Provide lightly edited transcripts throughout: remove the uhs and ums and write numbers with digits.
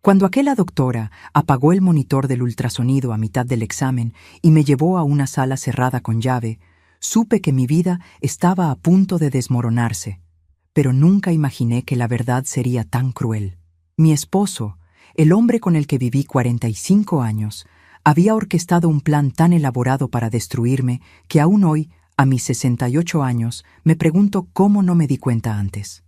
Cuando aquella doctora apagó el monitor del ultrasonido a mitad del examen y me llevó a una sala cerrada con llave, supe que mi vida estaba a punto de desmoronarse, pero nunca imaginé que la verdad sería tan cruel. Mi esposo, el hombre con el que viví 45 años, había orquestado un plan tan elaborado para destruirme que aún hoy, a mis 68 años, me pregunto cómo no me di cuenta antes.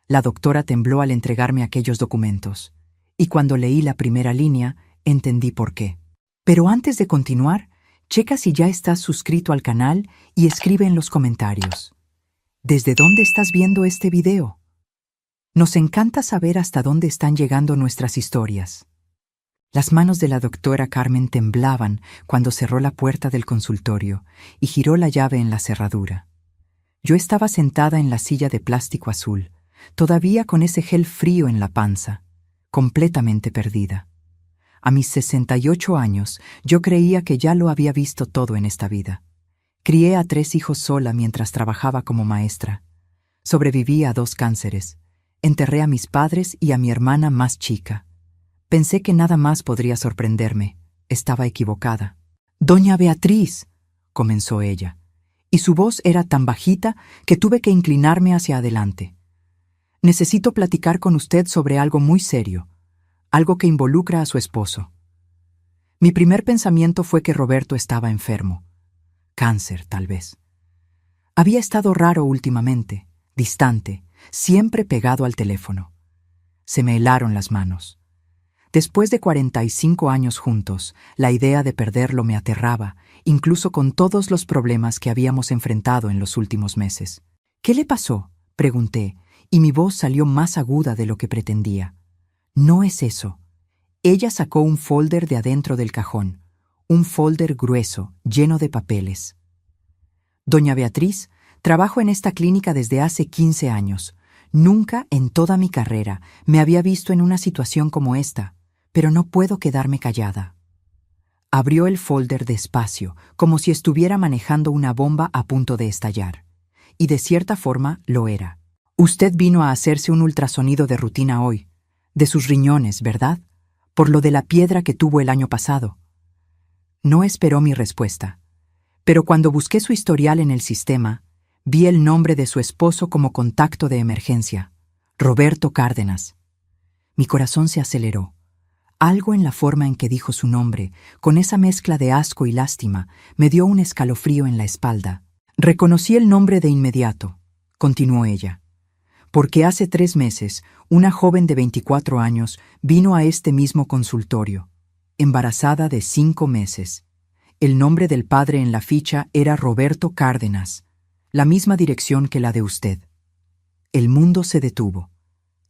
La doctora tembló al entregarme aquellos documentos, y cuando leí la primera línea, entendí por qué. Pero antes de continuar, checa si ya estás suscrito al canal y escribe en los comentarios. ¿Desde dónde estás viendo este video? Nos encanta saber hasta dónde están llegando nuestras historias. Las manos de la doctora Carmen temblaban cuando cerró la puerta del consultorio y giró la llave en la cerradura. Yo estaba sentada en la silla de plástico azul, todavía con ese gel frío en la panza, completamente perdida. A mis 68 años, yo creía que ya lo había visto todo en esta vida. Crié a 3 hijos sola mientras trabajaba como maestra. Sobreviví a 2 cánceres. Enterré a mis padres y a mi hermana más chica. Pensé que nada más podría sorprenderme. Estaba equivocada. «Doña Beatriz», comenzó ella, y su voz era tan bajita que tuve que inclinarme hacia adelante. «Necesito platicar con usted sobre algo muy serio, algo que involucra a su esposo». Mi primer pensamiento fue que Roberto estaba enfermo. Cáncer, tal vez. Había estado raro últimamente, distante, siempre pegado al teléfono. Se me helaron las manos. Después de 45 años juntos, la idea de perderlo me aterraba, incluso con todos los problemas que habíamos enfrentado en los últimos meses. «¿Qué le pasó?», pregunté, y mi voz salió más aguda de lo que pretendía. «No es eso». Ella sacó un folder de adentro del cajón, un folder grueso, lleno de papeles. «Doña Beatriz, trabajo en esta clínica desde hace 15 años. Nunca en toda mi carrera me había visto en una situación como esta, pero no puedo quedarme callada». Abrió el folder despacio, como si estuviera manejando una bomba a punto de estallar. Y de cierta forma lo era. «Usted vino a hacerse un ultrasonido de rutina hoy, de sus riñones, ¿verdad? Por lo de la piedra que tuvo el año pasado». No esperó mi respuesta, pero cuando busqué su historial en el sistema, vi el nombre de su esposo como contacto de emergencia, Roberto Cárdenas. Mi corazón se aceleró. Algo en la forma en que dijo su nombre, con esa mezcla de asco y lástima, me dio un escalofrío en la espalda. «Reconocí el nombre de inmediato», continuó ella, «porque hace 3 meses, una joven de 24 años vino a este mismo consultorio, embarazada de 5 meses. El nombre del padre en la ficha era Roberto Cárdenas, la misma dirección que la de usted». El mundo se detuvo.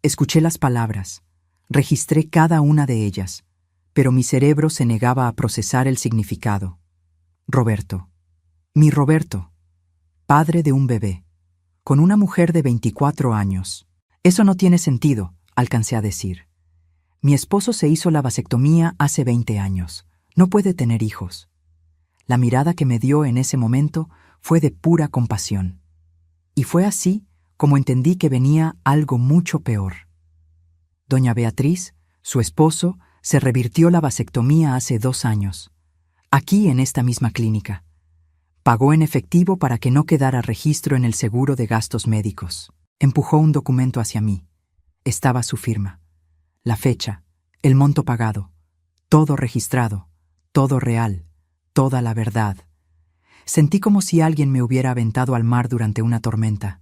Escuché las palabras, registré cada una de ellas, pero mi cerebro se negaba a procesar el significado. Roberto. Mi Roberto. Padre de un bebé. Con una mujer de 24 años. «Eso no tiene sentido», alcancé a decir. «Mi esposo se hizo la vasectomía hace 20 años. No puede tener hijos». La mirada que me dio en ese momento fue de pura compasión. Y fue así como entendí que venía algo mucho peor. Doña Beatriz, su esposo, se revirtió la vasectomía hace 2 años. Aquí en esta misma clínica. Pagó en efectivo para que no quedara registro en el seguro de gastos médicos. Empujó un documento hacia mí. Estaba su firma. La fecha, el monto pagado. Todo registrado, todo real, toda la verdad. Sentí como si alguien me hubiera aventado al mar durante una tormenta.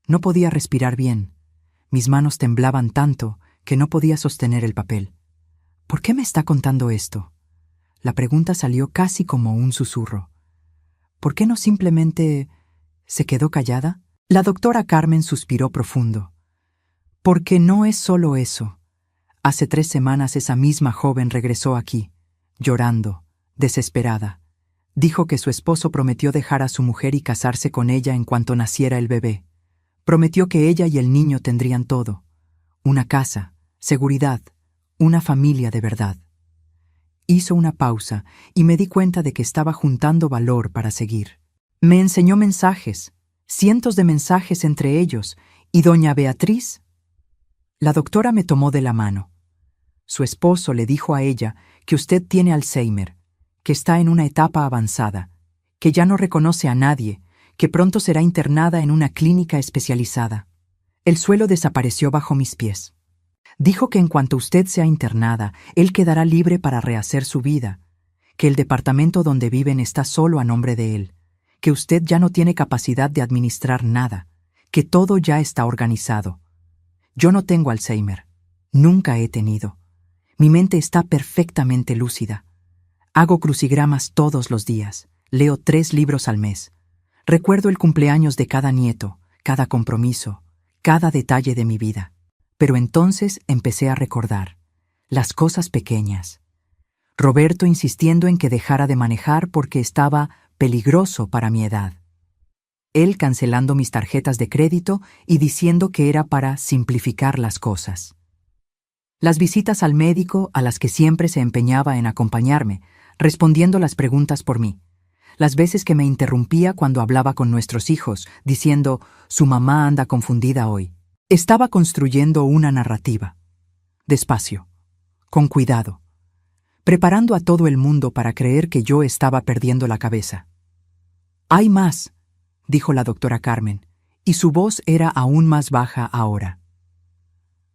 No podía respirar bien. Mis manos temblaban tanto que no podía sostener el papel. «¿Por qué me está contando esto?». La pregunta salió casi como un susurro. «¿Por qué no simplemente se quedó callada?». La doctora Carmen suspiró profundo. «Porque no es solo eso. Hace 3 semanas esa misma joven regresó aquí, llorando, desesperada. Dijo que su esposo prometió dejar a su mujer y casarse con ella en cuanto naciera el bebé. Prometió que ella y el niño tendrían todo. Una casa, seguridad, una familia de verdad». Hizo una pausa y me di cuenta de que estaba juntando valor para seguir. Me enseñó mensajes, cientos de mensajes entre ellos, y doña Beatriz. La doctora me tomó de la mano. Su esposo le dijo a ella que usted tiene Alzheimer, que está en una etapa avanzada, que ya no reconoce a nadie, que pronto será internada en una clínica especializada. El suelo desapareció bajo mis pies. Dijo que en cuanto usted sea internada, él quedará libre para rehacer su vida, que el departamento donde viven está solo a nombre de él, que usted ya no tiene capacidad de administrar nada, que todo ya está organizado. Yo no tengo Alzheimer. Nunca he tenido. Mi mente está perfectamente lúcida. Hago crucigramas todos los días. Leo 3 libros al mes. Recuerdo el cumpleaños de cada nieto, cada compromiso, cada detalle de mi vida. Pero entonces empecé a recordar las cosas pequeñas. Roberto insistiendo en que dejara de manejar porque estaba peligroso para mi edad. Él cancelando mis tarjetas de crédito y diciendo que era para simplificar las cosas. Las visitas al médico a las que siempre se empeñaba en acompañarme, respondiendo las preguntas por mí. Las veces que me interrumpía cuando hablaba con nuestros hijos, diciendo, su mamá anda confundida hoy. Estaba construyendo una narrativa. Despacio, con cuidado, preparando a todo el mundo para creer que yo estaba perdiendo la cabeza. «Hay más», dijo la doctora Carmen, y su voz era aún más baja ahora.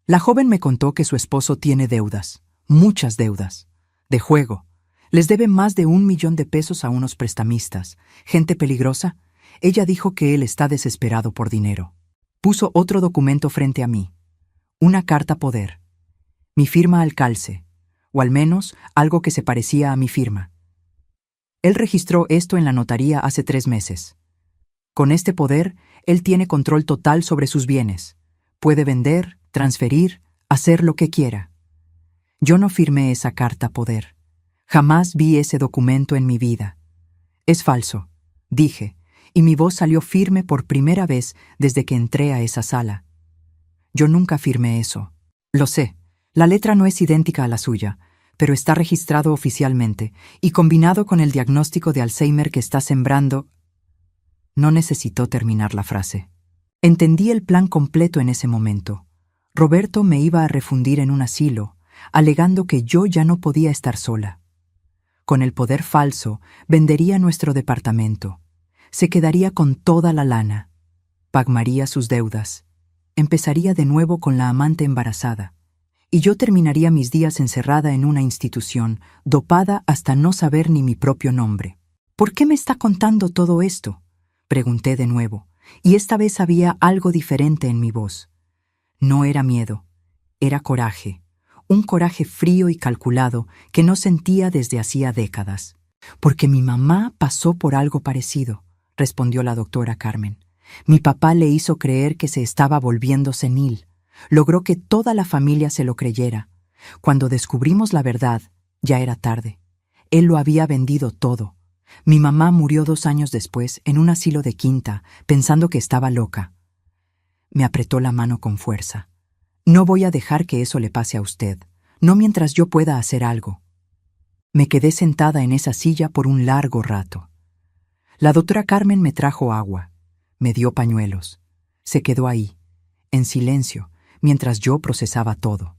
La joven me contó que su esposo tiene deudas, muchas deudas, de juego. Les debe más de 1 millón de pesos a unos prestamistas. Gente peligrosa. Ella dijo que él está desesperado por dinero. Puso otro documento frente a mí. Una carta poder. Mi firma al calce, o al menos algo que se parecía a mi firma. Él registró esto en la notaría hace 3 meses. Con este poder, él tiene control total sobre sus bienes. Puede vender, transferir, hacer lo que quiera. Yo no firmé esa carta poder. Jamás vi ese documento en mi vida. Es falso, dije, y mi voz salió firme por primera vez desde que entré a esa sala. Yo nunca firmé eso. Lo sé, la letra no es idéntica a la suya, pero está registrado oficialmente y combinado con el diagnóstico de Alzheimer que está sembrando. No necesitó terminar la frase. Entendí el plan completo en ese momento. Roberto me iba a refundir en un asilo, alegando que yo ya no podía estar sola. Con el poder falso, vendería nuestro departamento. Se quedaría con toda la lana. Pagaría sus deudas. Empezaría de nuevo con la amante embarazada. Y yo terminaría mis días encerrada en una institución, dopada hasta no saber ni mi propio nombre. ¿Por qué me está contando todo esto?, pregunté de nuevo, y esta vez había algo diferente en mi voz. No era miedo, era coraje. Un coraje frío y calculado que no sentía desde hacía décadas. Porque mi mamá pasó por algo parecido, respondió la doctora Carmen. Mi papá le hizo creer que se estaba volviendo senil. Logró que toda la familia se lo creyera. Cuando descubrimos la verdad, ya era tarde. Él lo había vendido todo. Mi mamá murió 2 años después en un asilo de quinta, pensando que estaba loca. Me apretó la mano con fuerza. No voy a dejar que eso le pase a usted, no mientras yo pueda hacer algo. Me quedé sentada en esa silla por un largo rato. La doctora Carmen me trajo agua, me dio pañuelos. Se quedó ahí, en silencio, mientras yo procesaba todo.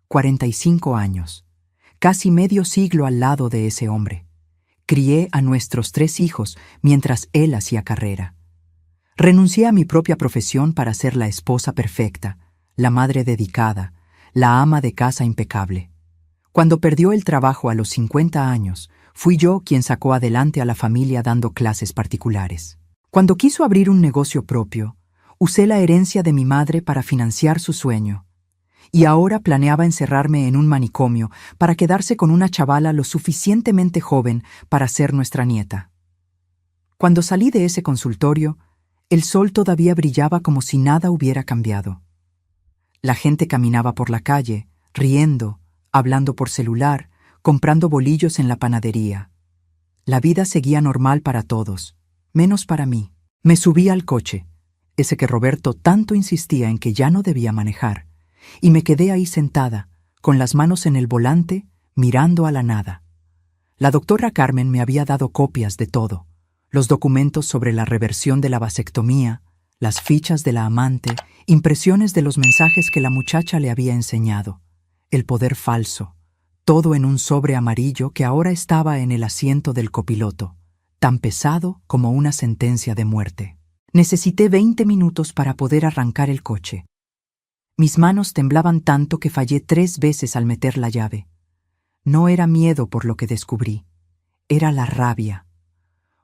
45 años, casi medio siglo al lado de ese hombre. Crié a nuestros 3 hijos mientras él hacía carrera. Renuncié a mi propia profesión para ser la esposa perfecta, la madre dedicada, la ama de casa impecable. Cuando perdió el trabajo a los 50 años, fui yo quien sacó adelante a la familia dando clases particulares. Cuando quiso abrir un negocio propio, usé la herencia de mi madre para financiar su sueño. Y ahora planeaba encerrarme en un manicomio para quedarse con una chavala lo suficientemente joven para ser nuestra nieta. Cuando salí de ese consultorio, el sol todavía brillaba como si nada hubiera cambiado. La gente caminaba por la calle, riendo, hablando por celular, comprando bolillos en la panadería. La vida seguía normal para todos, menos para mí. Me subí al coche, ese que Roberto tanto insistía en que ya no debía manejar, y me quedé ahí sentada, con las manos en el volante, mirando a la nada. La doctora Carmen me había dado copias de todo, los documentos sobre la reversión de la vasectomía, las fichas de la amante, impresiones de los mensajes que la muchacha le había enseñado. El poder falso, todo en un sobre amarillo que ahora estaba en el asiento del copiloto, tan pesado como una sentencia de muerte. Necesité 20 minutos para poder arrancar el coche. Mis manos temblaban tanto que fallé 3 veces al meter la llave. No era miedo por lo que descubrí, era la rabia.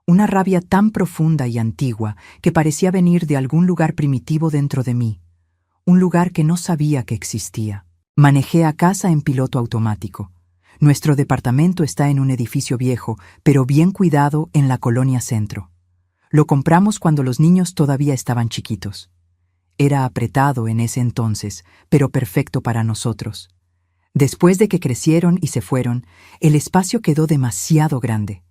Una rabia tan profunda y antigua que parecía venir de algún lugar primitivo dentro de mí, un lugar que no sabía que existía. Manejé a casa en piloto automático. Nuestro departamento está en un edificio viejo, pero bien cuidado en la colonia Centro. Lo compramos cuando los niños todavía estaban chiquitos. Era apretado en ese entonces, pero perfecto para nosotros. Después de que crecieron y se fueron, el espacio quedó demasiado grande.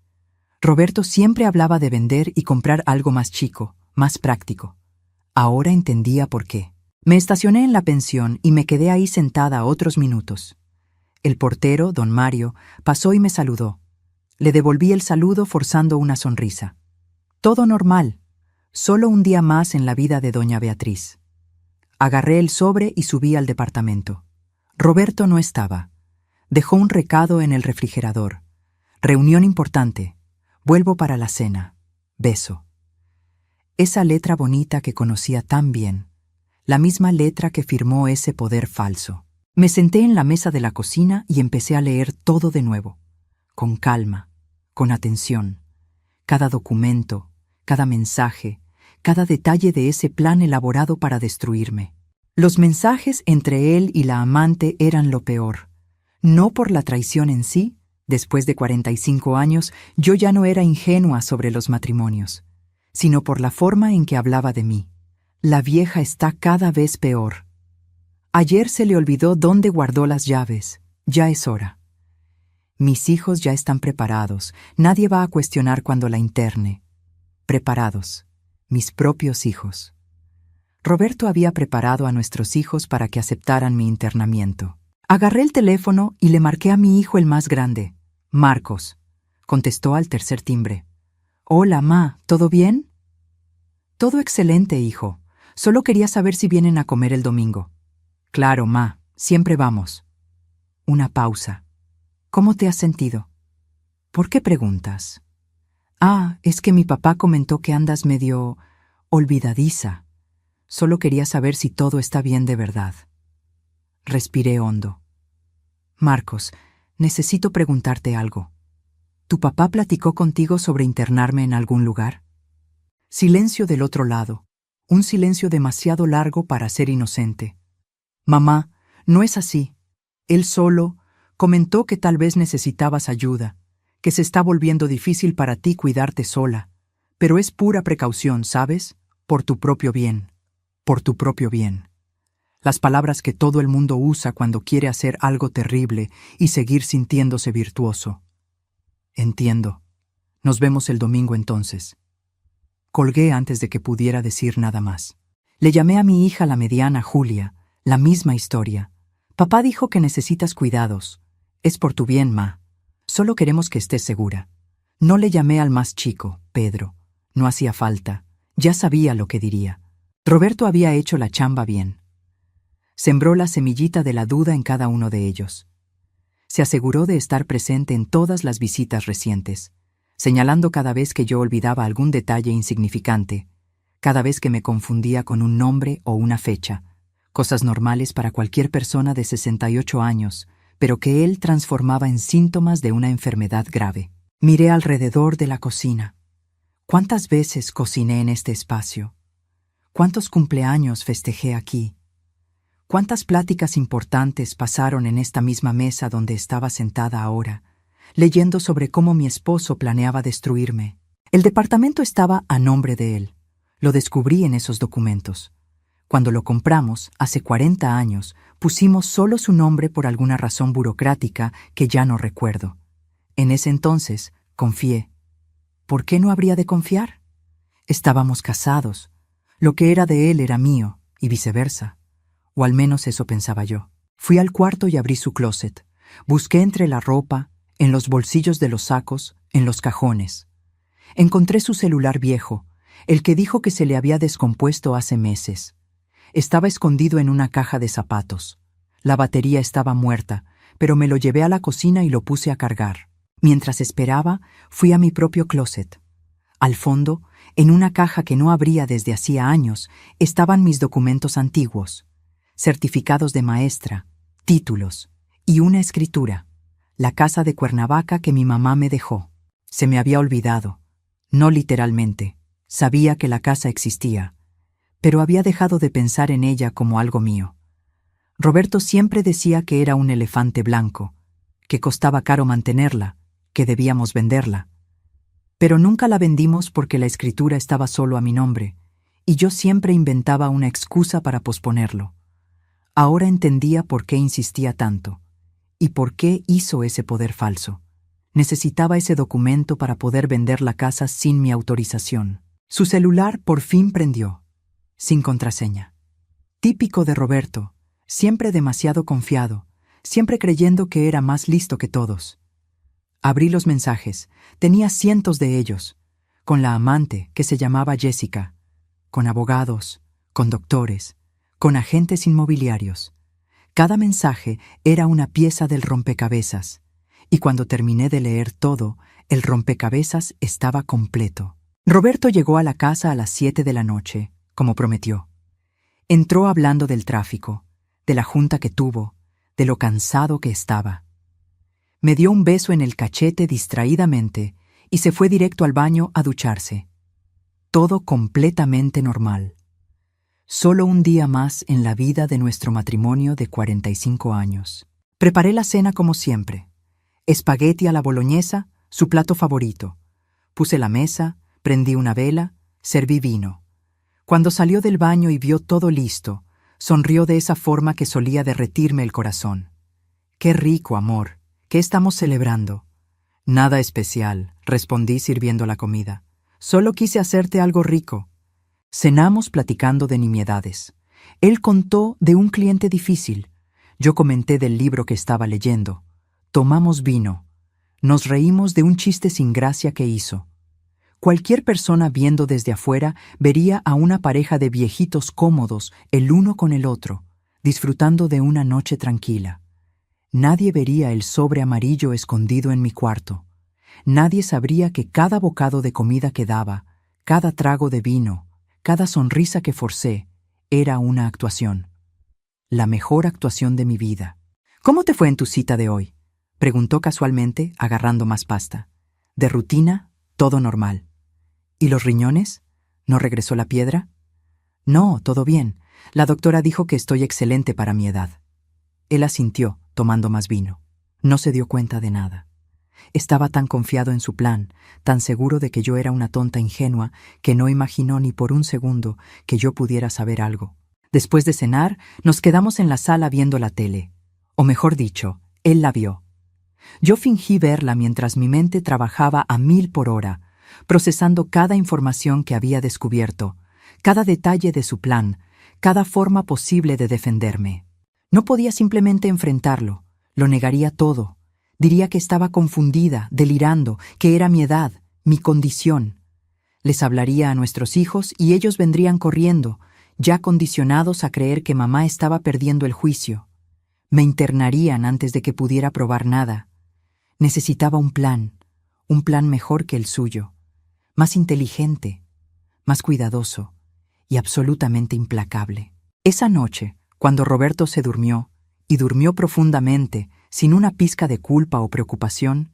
Roberto siempre hablaba de vender y comprar algo más chico, más práctico. Ahora entendía por qué. Me estacioné en la pensión y me quedé ahí sentada otros minutos. El portero, don Mario, pasó y me saludó. Le devolví el saludo forzando una sonrisa. Todo normal, solo un día más en la vida de doña Beatriz. Agarré el sobre y subí al departamento. Roberto no estaba. Dejó un recado en el refrigerador. Reunión importante. Vuelvo para la cena. Beso. Esa letra bonita que conocía tan bien. La misma letra que firmó ese poder falso. Me senté en la mesa de la cocina y empecé a leer todo de nuevo. Con calma, con atención. Cada documento, cada mensaje, cada detalle de ese plan elaborado para destruirme. Los mensajes entre él y la amante eran lo peor. No por la traición en sí. Después de 45 años, yo ya no era ingenua sobre los matrimonios, sino por la forma en que hablaba de mí. La vieja está cada vez peor. Ayer se le olvidó dónde guardó las llaves. Ya es hora. Mis hijos ya están preparados. Nadie va a cuestionar cuando la interne. Preparados. Mis propios hijos. Roberto había preparado a nuestros hijos para que aceptaran mi internamiento. Agarré el teléfono y le marqué a mi hijo el más grande. Marcos. Contestó al tercer timbre. Hola, ma, ¿todo bien? Todo excelente, hijo. Solo quería saber si vienen a comer el domingo. Claro, ma, siempre vamos. Una pausa. ¿Cómo te has sentido? ¿Por qué preguntas? Ah, es que mi papá comentó que andas medio olvidadiza. Solo quería saber si todo está bien de verdad. Respiré hondo. Marcos, necesito preguntarte algo. ¿Tu papá platicó contigo sobre internarme en algún lugar? Silencio del otro lado. Un silencio demasiado largo para ser inocente. Mamá, no es así. Él solo comentó que tal vez necesitabas ayuda, que se está volviendo difícil para ti cuidarte sola, pero es pura precaución, ¿sabes? Por tu propio bien. Por tu propio bien. Las palabras que todo el mundo usa cuando quiere hacer algo terrible y seguir sintiéndose virtuoso. Entiendo. Nos vemos el domingo entonces. Colgué antes de que pudiera decir nada más. Le llamé a mi hija la mediana, Julia, la misma historia. Papá dijo que necesitas cuidados. Es por tu bien, ma. Solo queremos que estés segura. No le llamé al más chico, Pedro. No hacía falta. Ya sabía lo que diría. Roberto había hecho la chamba bien. Sembró la semillita de la duda en cada uno de ellos. Se aseguró de estar presente en todas las visitas recientes, señalando cada vez que yo olvidaba algún detalle insignificante, cada vez que me confundía con un nombre o una fecha, cosas normales para cualquier persona de 68 años, pero que él transformaba en síntomas de una enfermedad grave. Miré alrededor de la cocina. ¿Cuántas veces cociné en este espacio? ¿Cuántos cumpleaños festejé aquí? ¿Cuántas pláticas importantes pasaron en esta misma mesa donde estaba sentada ahora, leyendo sobre cómo mi esposo planeaba destruirme? El departamento estaba a nombre de él. Lo descubrí en esos documentos. Cuando lo compramos, hace 40 años, pusimos solo su nombre por alguna razón burocrática que ya no recuerdo. En ese entonces, confié. ¿Por qué no habría de confiar? Estábamos casados. Lo que era de él era mío, y viceversa. O al menos eso pensaba yo. Fui al cuarto y abrí su closet. Busqué entre la ropa, en los bolsillos de los sacos, en los cajones. Encontré su celular viejo, el que dijo que se le había descompuesto hace meses. Estaba escondido en una caja de zapatos. La batería estaba muerta, pero me lo llevé a la cocina y lo puse a cargar. Mientras esperaba, fui a mi propio closet. Al fondo, en una caja que no abría desde hacía años, estaban mis documentos antiguos, certificados de maestra, títulos y una escritura, la casa de Cuernavaca que mi mamá me dejó. Se me había olvidado, no literalmente, sabía que la casa existía, pero había dejado de pensar en ella como algo mío. Roberto siempre decía que era un elefante blanco, que costaba caro mantenerla, que debíamos venderla. Pero nunca la vendimos porque la escritura estaba solo a mi nombre, y yo siempre inventaba una excusa para posponerlo. Ahora entendía por qué insistía tanto, y por qué hizo ese poder falso. Necesitaba ese documento para poder vender la casa sin mi autorización. Su celular por fin prendió, sin contraseña. Típico de Roberto, siempre demasiado confiado, siempre creyendo que era más listo que todos. Abrí los mensajes, tenía cientos de ellos, con la amante que se llamaba Jessica, con abogados, con doctores, con agentes inmobiliarios. Cada mensaje era una pieza del rompecabezas, y cuando terminé de leer todo, el rompecabezas estaba completo. Roberto llegó a la casa a las 7 de la noche, como prometió. Entró hablando del tráfico, de la junta que tuvo, de lo cansado que estaba. Me dio un beso en el cachete distraídamente y se fue directo al baño a ducharse. Todo completamente normal. Solo un día más en la vida de nuestro matrimonio de 45 años. Preparé la cena como siempre. Espagueti a la boloñesa, su plato favorito. Puse la mesa, prendí una vela, serví vino. Cuando salió del baño y vio todo listo, sonrió de esa forma que solía derretirme el corazón. «Qué rico, amor. ¿Qué estamos celebrando?» «Nada especial», respondí sirviendo la comida. «Solo quise hacerte algo rico». Cenamos platicando de nimiedades. Él contó de un cliente difícil. Yo comenté del libro que estaba leyendo. Tomamos vino. Nos reímos de un chiste sin gracia que hizo. Cualquier persona viendo desde afuera vería a una pareja de viejitos cómodos el uno con el otro, disfrutando de una noche tranquila. Nadie vería el sobre amarillo escondido en mi cuarto. Nadie sabría que cada bocado de comida que daba, cada trago de vino, cada sonrisa que forcé, era una actuación. La mejor actuación de mi vida. «¿Cómo te fue en tu cita de hoy?», preguntó casualmente, agarrando más pasta. «De rutina, todo normal». «¿Y los riñones? ¿No regresó la piedra?» «No, todo bien. La doctora dijo que estoy excelente para mi edad». Él asintió, tomando más vino. No se dio cuenta de nada. Estaba tan confiado en su plan, tan seguro de que yo era una tonta ingenua, que no imaginó ni por un segundo que yo pudiera saber algo. Después de cenar, nos quedamos en la sala viendo la tele. O mejor dicho, él la vio. Yo fingí verla mientras mi mente trabajaba a 1000 por hora, procesando cada información que había descubierto, cada detalle de su plan, cada forma posible de defenderme. No podía simplemente enfrentarlo, lo negaría todo. Diría que estaba confundida, delirando, que era mi edad, mi condición. Les hablaría a nuestros hijos y ellos vendrían corriendo, ya condicionados a creer que mamá estaba perdiendo el juicio. Me internarían antes de que pudiera probar nada. Necesitaba un plan mejor que el suyo, más inteligente, más cuidadoso y absolutamente implacable. Esa noche, cuando Roberto se durmió, y durmió profundamente, sin una pizca de culpa o preocupación,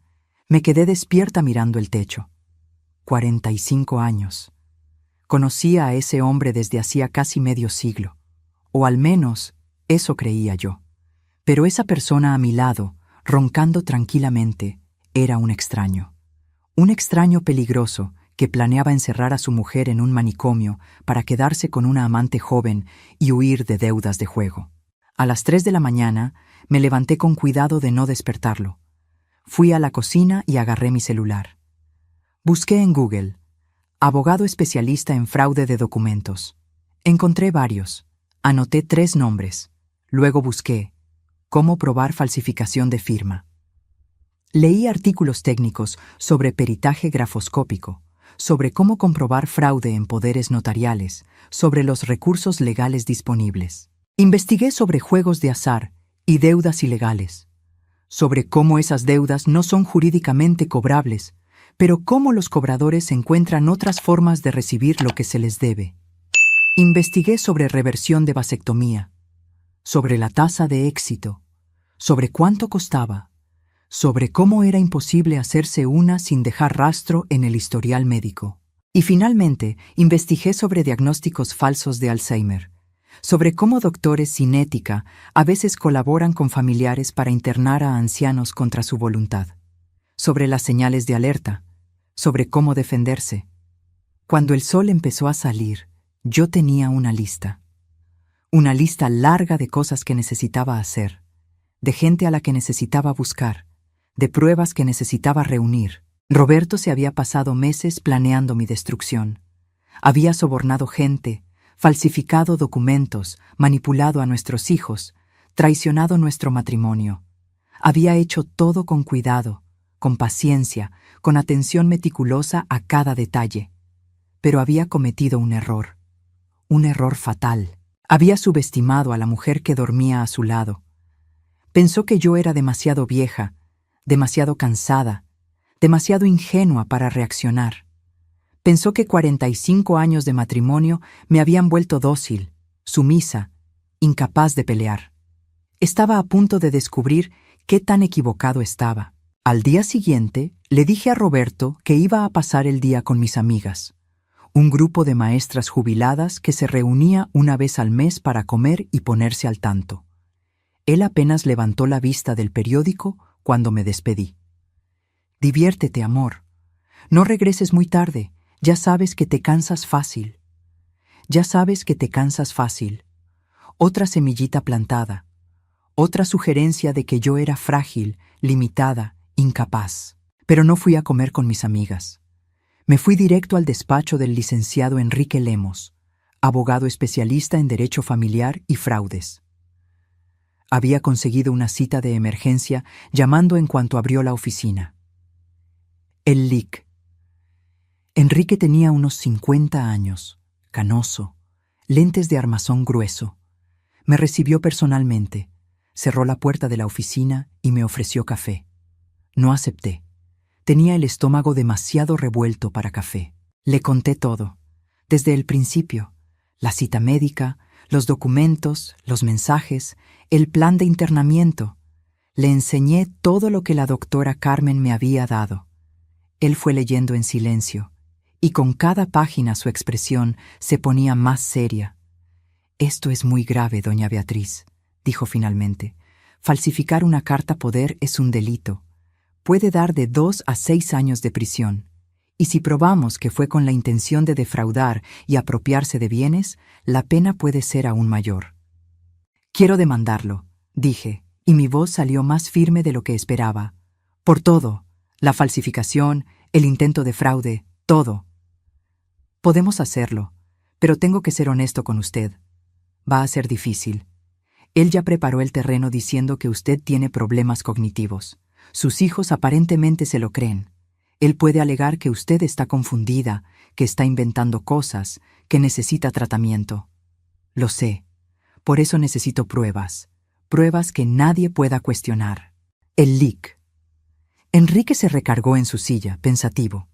me quedé despierta mirando el techo. 45 años. Conocía a ese hombre desde hacía casi medio siglo, o al menos eso creía yo. Pero esa persona a mi lado, roncando tranquilamente, era un extraño peligroso que planeaba encerrar a su mujer en un manicomio para quedarse con una amante joven y huir de deudas de juego. A las 3 de la mañana me levanté con cuidado de no despertarlo. Fui a la cocina y agarré mi celular. Busqué en Google, abogado especialista en fraude de documentos. Encontré varios. Anoté 3 nombres. Luego busqué, cómo probar falsificación de firma. Leí artículos técnicos sobre peritaje grafoscópico, sobre cómo comprobar fraude en poderes notariales, sobre los recursos legales disponibles. Investigué sobre juegos de azar y deudas ilegales, sobre cómo esas deudas no son jurídicamente cobrables, pero cómo los cobradores encuentran otras formas de recibir lo que se les debe. Investigué sobre reversión de vasectomía, sobre la tasa de éxito, sobre cuánto costaba, sobre cómo era imposible hacerse una sin dejar rastro en el historial médico. Y finalmente, investigué sobre diagnósticos falsos de Alzheimer, sobre cómo doctores sin ética a veces colaboran con familiares para internar a ancianos contra su voluntad, sobre las señales de alerta, sobre cómo defenderse. Cuando el sol empezó a salir, yo tenía una lista larga de cosas que necesitaba hacer, de gente a la que necesitaba buscar, de pruebas que necesitaba reunir. Roberto se había pasado meses planeando mi destrucción. Había sobornado gente, falsificado documentos, manipulado a nuestros hijos, traicionado nuestro matrimonio. Había hecho todo con cuidado, con paciencia, con atención meticulosa a cada detalle. Pero había cometido un error fatal. Había subestimado a la mujer que dormía a su lado. Pensó que yo era demasiado vieja, demasiado cansada, demasiado ingenua para reaccionar. Pensó que 45 años de matrimonio me habían vuelto dócil, sumisa, incapaz de pelear. Estaba a punto de descubrir qué tan equivocado estaba. Al día siguiente, le dije a Roberto que iba a pasar el día con mis amigas, un grupo de maestras jubiladas que se reunía una vez al mes para comer y ponerse al tanto. Él apenas levantó la vista del periódico cuando me despedí. Diviértete, amor. No regreses muy tarde. Ya sabes que te cansas fácil. Otra semillita plantada. Otra sugerencia de que yo era frágil, limitada, incapaz. Pero no fui a comer con mis amigas. Me fui directo al despacho del licenciado Enrique Lemos, abogado especialista en derecho familiar y fraudes. Había conseguido una cita de emergencia llamando en cuanto abrió la oficina. El LIC. Enrique tenía unos 50 años, canoso, lentes de armazón grueso. Me recibió personalmente, cerró la puerta de la oficina y me ofreció café. No acepté. Tenía el estómago demasiado revuelto para café. Le conté todo, desde el principio, la cita médica, los documentos, los mensajes, el plan de internamiento. Le enseñé todo lo que la doctora Carmen me había dado. Él fue leyendo en silencio, y con cada página su expresión se ponía más seria. «Esto es muy grave, doña Beatriz», dijo finalmente. «Falsificar una carta poder es un delito. Puede dar de 2 a 6 años de prisión. Y si probamos que fue con la intención de defraudar y apropiarse de bienes, la pena puede ser aún mayor». «Quiero demandarlo», dije, y mi voz salió más firme de lo que esperaba. «Por todo, la falsificación, el intento de fraude, todo». «Podemos hacerlo, pero tengo que ser honesto con usted. Va a ser difícil. Él ya preparó el terreno diciendo que usted tiene problemas cognitivos. Sus hijos aparentemente se lo creen. Él puede alegar que usted está confundida, que está inventando cosas, que necesita tratamiento. Lo sé. Por eso necesito pruebas. Pruebas que nadie pueda cuestionar». El LIC. Enrique se recargó en su silla, pensativo.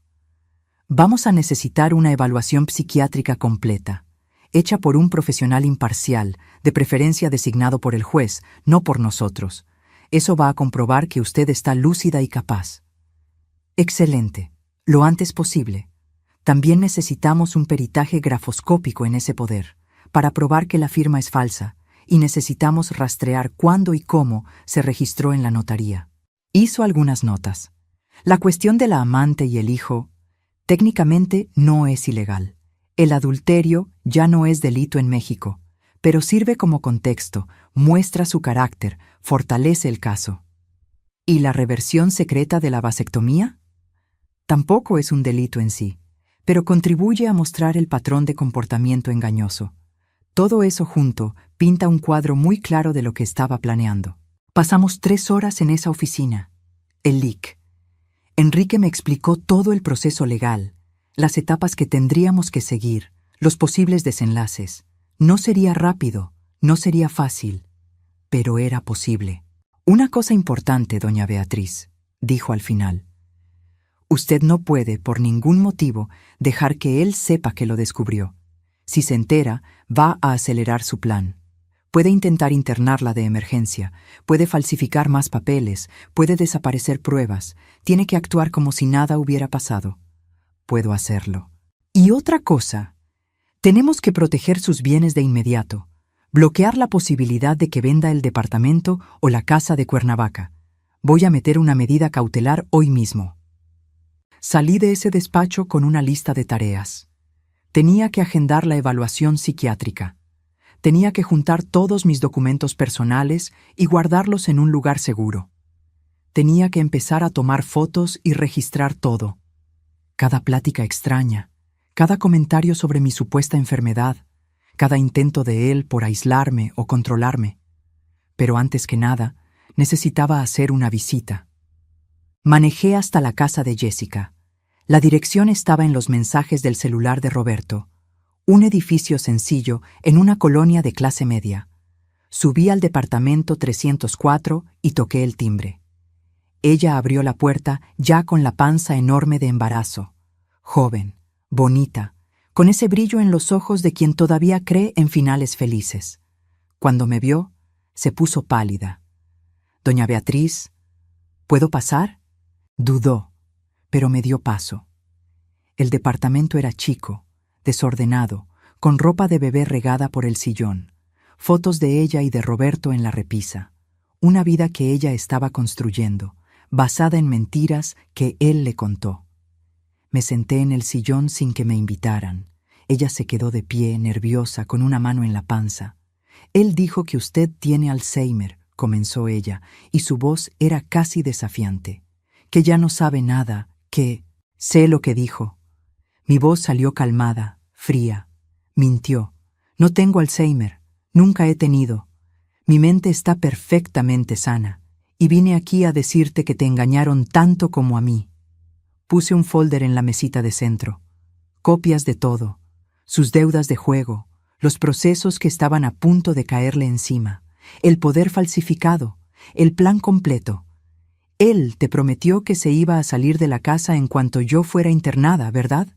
«Vamos a necesitar una evaluación psiquiátrica completa, hecha por un profesional imparcial, de preferencia designado por el juez, no por nosotros. Eso va a comprobar que usted está lúcida y capaz». «Excelente. Lo antes posible. También necesitamos un peritaje grafoscópico en ese poder, para probar que la firma es falsa, y necesitamos rastrear cuándo y cómo se registró en la notaría». Hizo algunas notas. La cuestión de la amante y el hijo técnicamente no es ilegal. El adulterio ya no es delito en México, pero sirve como contexto, muestra su carácter, fortalece el caso. ¿Y la reversión secreta de la vasectomía? Tampoco es un delito en sí, pero contribuye a mostrar el patrón de comportamiento engañoso. Todo eso junto pinta un cuadro muy claro de lo que estaba planeando. Pasamos 3 horas en esa oficina. El LIC. Enrique me explicó todo el proceso legal, las etapas que tendríamos que seguir, los posibles desenlaces. No sería rápido, no sería fácil. Pero era posible. Una cosa importante, doña Beatriz, dijo al final. Usted no puede, por ningún motivo, dejar que él sepa que lo descubrió. Si se entera, va a acelerar su plan. Puede intentar internarla de emergencia, puede falsificar más papeles, puede desaparecer pruebas, tiene que actuar como si nada hubiera pasado. Puedo hacerlo. Y otra cosa, tenemos que proteger sus bienes de inmediato, bloquear la posibilidad de que venda el departamento o la casa de Cuernavaca. Voy a meter una medida cautelar hoy mismo. Salí de ese despacho con una lista de tareas. Tenía que agendar la evaluación psiquiátrica. Tenía que juntar todos mis documentos personales y guardarlos en un lugar seguro. Tenía que empezar a tomar fotos y registrar todo. Cada plática extraña, cada comentario sobre mi supuesta enfermedad, cada intento de él por aislarme o controlarme. Pero antes que nada, necesitaba hacer una visita. Manejé hasta la casa de Jessica. La dirección estaba en los mensajes del celular de Roberto. Un edificio sencillo en una colonia de clase media. Subí al departamento 304 y toqué el timbre. Ella abrió la puerta ya con la panza enorme de embarazo. Joven, bonita, con ese brillo en los ojos de quien todavía cree en finales felices. Cuando me vio, se puso pálida. «Doña Beatriz, ¿puedo pasar?» Dudó, pero me dio paso. El departamento era chico, desordenado, con ropa de bebé regada por el sillón, fotos de ella y de Roberto en la repisa, una vida que ella estaba construyendo, basada en mentiras que él le contó. Me senté en el sillón sin que me invitaran. Ella se quedó de pie, nerviosa, con una mano en la panza. «Él dijo que usted tiene Alzheimer», comenzó ella, y su voz era casi desafiante. «Que ya no sabe nada, que...» «Sé lo que dijo». Mi voz salió calmada, fría. Mintió. «No tengo Alzheimer. Nunca he tenido. Mi mente está perfectamente sana. Y vine aquí a decirte que te engañaron tanto como a mí». Puse un folder en la mesita de centro. Copias de todo. Sus deudas de juego, los procesos que estaban a punto de caerle encima, el poder falsificado, el plan completo. Él te prometió que se iba a salir de la casa en cuanto yo fuera internada, ¿verdad?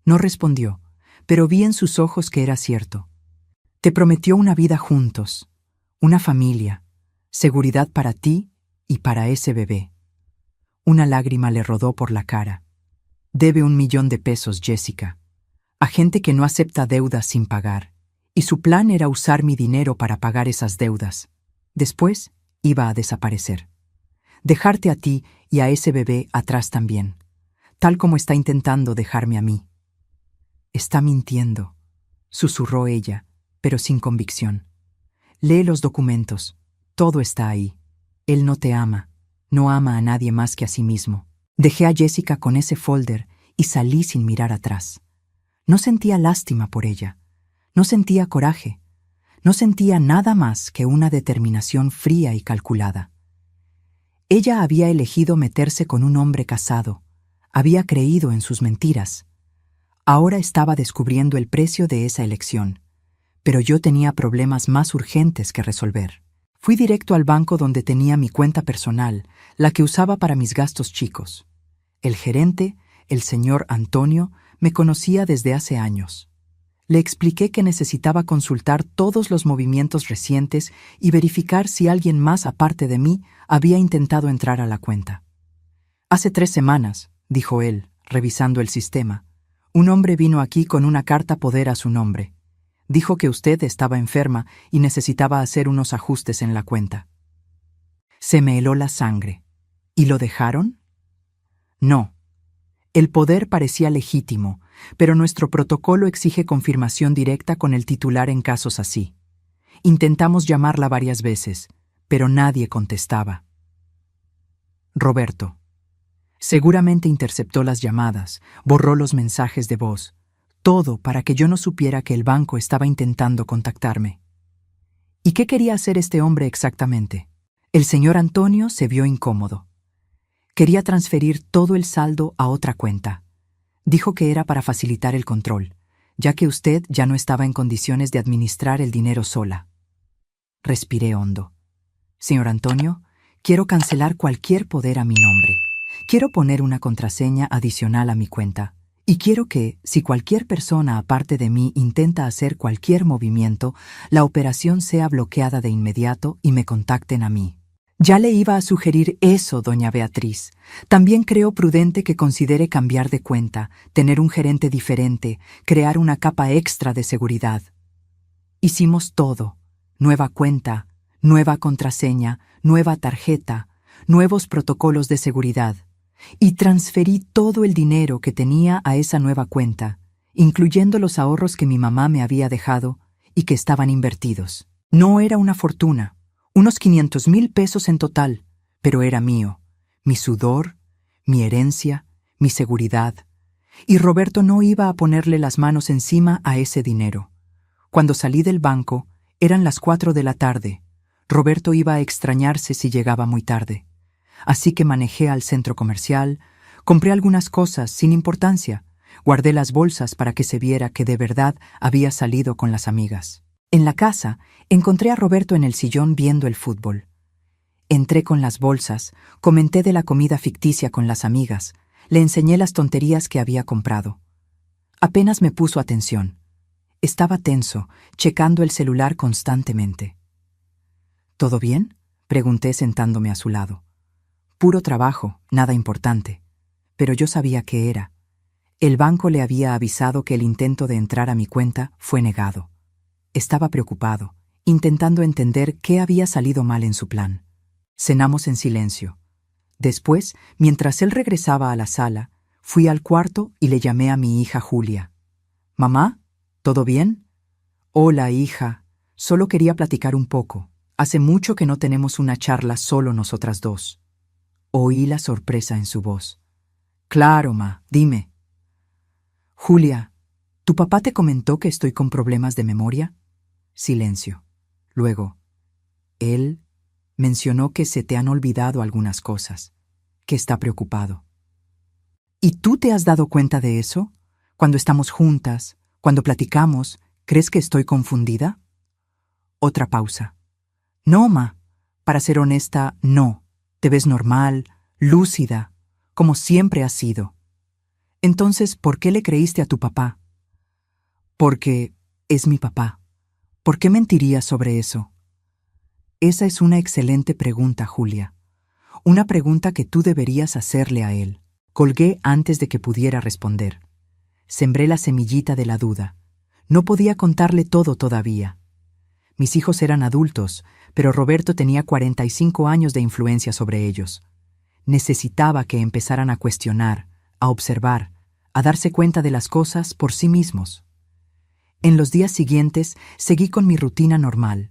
No respondió, pero vi en sus ojos que era cierto. Te prometió una vida juntos, una familia, seguridad para ti y para ese bebé. Una lágrima le rodó por la cara. Debe 1 millón de pesos, Jessica, a gente que no acepta deudas sin pagar, y su plan era usar mi dinero para pagar esas deudas. Después iba a desaparecer. Dejarte a ti y a ese bebé atrás también, tal como está intentando dejarme a mí. Está mintiendo, susurró ella, pero sin convicción. Lee los documentos, todo está ahí. Él no te ama, no ama a nadie más que a sí mismo. Dejé a Jessica con ese folder y salí sin mirar atrás. No sentía lástima por ella, no sentía coraje, no sentía nada más que una determinación fría y calculada. Ella había elegido meterse con un hombre casado, había creído en sus mentiras. Ahora estaba descubriendo el precio de esa elección, pero yo tenía problemas más urgentes que resolver. Fui directo al banco donde tenía mi cuenta personal, la que usaba para mis gastos chicos. El gerente, el señor Antonio, me conocía desde hace años. Le expliqué que necesitaba consultar todos los movimientos recientes y verificar si alguien más aparte de mí había intentado entrar a la cuenta. «Hace 3 semanas», dijo él, revisando el sistema, «un hombre vino aquí con una carta poder a su nombre. Dijo que usted estaba enferma y necesitaba hacer unos ajustes en la cuenta». Se me heló la sangre. ¿Y lo dejaron? No. El poder parecía legítimo, pero nuestro protocolo exige confirmación directa con el titular en casos así. Intentamos llamarla varias veces, pero nadie contestaba. Roberto. Seguramente interceptó las llamadas, borró los mensajes de voz, todo para que yo no supiera que el banco estaba intentando contactarme. ¿Y qué quería hacer este hombre exactamente? El señor Antonio se vio incómodo. Quería transferir todo el saldo a otra cuenta. Dijo que era para facilitar el control, ya que usted ya no estaba en condiciones de administrar el dinero sola. Respiré hondo. Señor Antonio, quiero cancelar cualquier poder a mi nombre. Quiero poner una contraseña adicional a mi cuenta. Y quiero que, si cualquier persona aparte de mí intenta hacer cualquier movimiento, la operación sea bloqueada de inmediato y me contacten a mí. Ya le iba a sugerir eso, doña Beatriz. También creo prudente que considere cambiar de cuenta, tener un gerente diferente, crear una capa extra de seguridad. Hicimos todo. Nueva cuenta, nueva contraseña, nueva tarjeta, nuevos protocolos de seguridad. Y transferí todo el dinero que tenía a esa nueva cuenta, incluyendo los ahorros que mi mamá me había dejado y que estaban invertidos. No era una fortuna, unos 500,000 pesos en total, pero era mío, mi sudor, mi herencia, mi seguridad. Y Roberto no iba a ponerle las manos encima a ese dinero. Cuando salí del banco, eran las 4 de la tarde. Roberto iba a extrañarse si llegaba muy tarde. Así que manejé al centro comercial, compré algunas cosas sin importancia, guardé las bolsas para que se viera que de verdad había salido con las amigas. En la casa, encontré a Roberto en el sillón viendo el fútbol. Entré con las bolsas, comenté de la comida ficticia con las amigas, le enseñé las tonterías que había comprado. Apenas me puso atención. Estaba tenso, checando el celular constantemente. ¿Todo bien?, pregunté sentándome a su lado. Puro trabajo, nada importante. Pero yo sabía qué era. El banco le había avisado que el intento de entrar a mi cuenta fue negado. Estaba preocupado, intentando entender qué había salido mal en su plan. Cenamos en silencio. Después, mientras él regresaba a la sala, fui al cuarto y le llamé a mi hija Julia. «¿Mamá? ¿Todo bien?» «Hola, hija. Solo quería platicar un poco. Hace mucho que no tenemos una charla solo nosotras dos». Oí la sorpresa en su voz. «Claro, ma, dime». «Julia, ¿tu papá te comentó que estoy con problemas de memoria?» Silencio. Luego, él mencionó que se te han olvidado algunas cosas, que está preocupado. ¿Y tú te has dado cuenta de eso? Cuando estamos juntas, cuando platicamos, ¿crees que estoy confundida? Otra pausa. «No, ma. Para ser honesta, no. Te ves normal, lúcida, como siempre has sido». «Entonces, ¿por qué le creíste a tu papá?» «Porque es mi papá. ¿Por qué mentiría sobre eso?» Esa es una excelente pregunta, Julia. Una pregunta que tú deberías hacerle a él. Colgué antes de que pudiera responder. Sembré la semillita de la duda. No podía contarle todo todavía. Mis hijos eran adultos, pero Roberto tenía 45 años de influencia sobre ellos. Necesitaba que empezaran a cuestionar, a observar, a darse cuenta de las cosas por sí mismos. En los días siguientes seguí con mi rutina normal.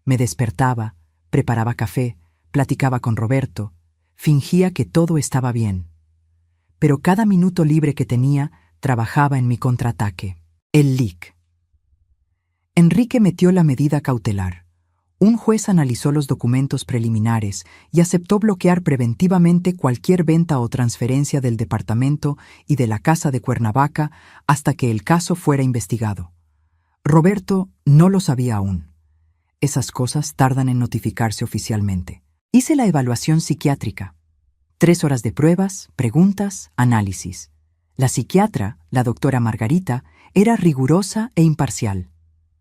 Me despertaba, preparaba café, platicaba con Roberto, fingía que todo estaba bien. Pero cada minuto libre que tenía, trabajaba en mi contraataque. El LIC. Enrique metió la medida cautelar. Un juez analizó los documentos preliminares y aceptó bloquear preventivamente cualquier venta o transferencia del departamento y de la casa de Cuernavaca hasta que el caso fuera investigado. Roberto no lo sabía aún. Esas cosas tardan en notificarse oficialmente. Hice la evaluación psiquiátrica. 3 horas de pruebas, preguntas, análisis. La psiquiatra, la doctora Margarita, era rigurosa e imparcial.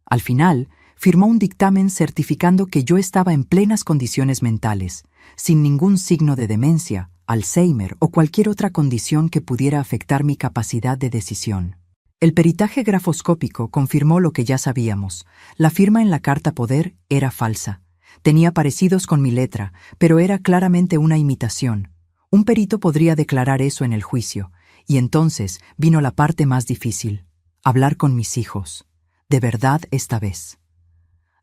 Al final, firmó un dictamen certificando que yo estaba en plenas condiciones mentales, sin ningún signo de demencia, Alzheimer o cualquier otra condición que pudiera afectar mi capacidad de decisión. El peritaje grafoscópico confirmó lo que ya sabíamos. La firma en la carta poder era falsa. Tenía parecidos con mi letra, pero era claramente una imitación. Un perito podría declarar eso en el juicio, y entonces vino la parte más difícil: hablar con mis hijos. De verdad esta vez.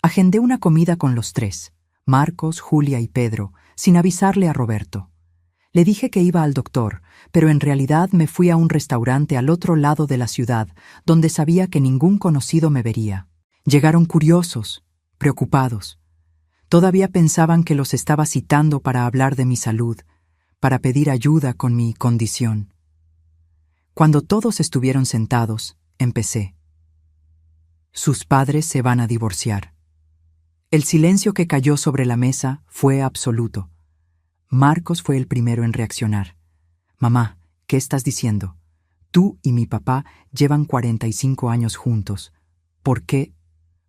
Agendé una comida con los 3, Marcos, Julia y Pedro, sin avisarle a Roberto. Le dije que iba al doctor, pero en realidad me fui a un restaurante al otro lado de la ciudad, donde sabía que ningún conocido me vería. Llegaron curiosos, preocupados. Todavía pensaban que los estaba citando para hablar de mi salud, para pedir ayuda con mi condición. Cuando todos estuvieron sentados, empecé. Sus padres se van a divorciar. El silencio que cayó sobre la mesa fue absoluto. Marcos fue el primero en reaccionar. Mamá, ¿qué estás diciendo? Tú y mi papá llevan 45 años juntos. ¿Por qué?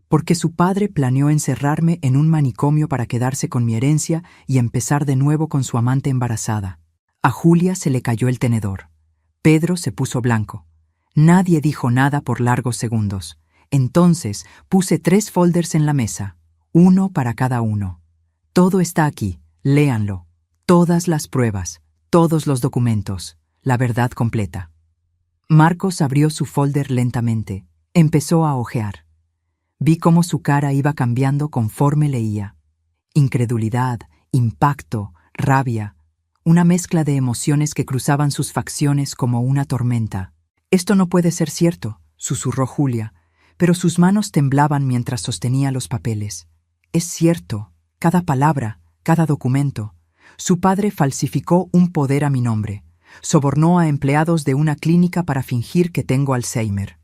Porque su padre planeó encerrarme en un manicomio para quedarse con mi herencia y empezar de nuevo con su amante embarazada. A Julia se le cayó el tenedor. Pedro se puso blanco. Nadie dijo nada por largos segundos. Entonces puse 3 folders en la mesa, uno para cada uno. Todo está aquí, léanlo. Todas las pruebas, todos los documentos, la verdad completa. Marcos abrió su folder lentamente. Empezó a hojear. Vi cómo su cara iba cambiando conforme leía. Incredulidad, impacto, rabia, una mezcla de emociones que cruzaban sus facciones como una tormenta. «Esto no puede ser cierto», susurró Julia, pero sus manos temblaban mientras sostenía los papeles. «Es cierto, cada palabra, cada documento. Su padre falsificó un poder a mi nombre. Sobornó a empleados de una clínica para fingir que tengo Alzheimer.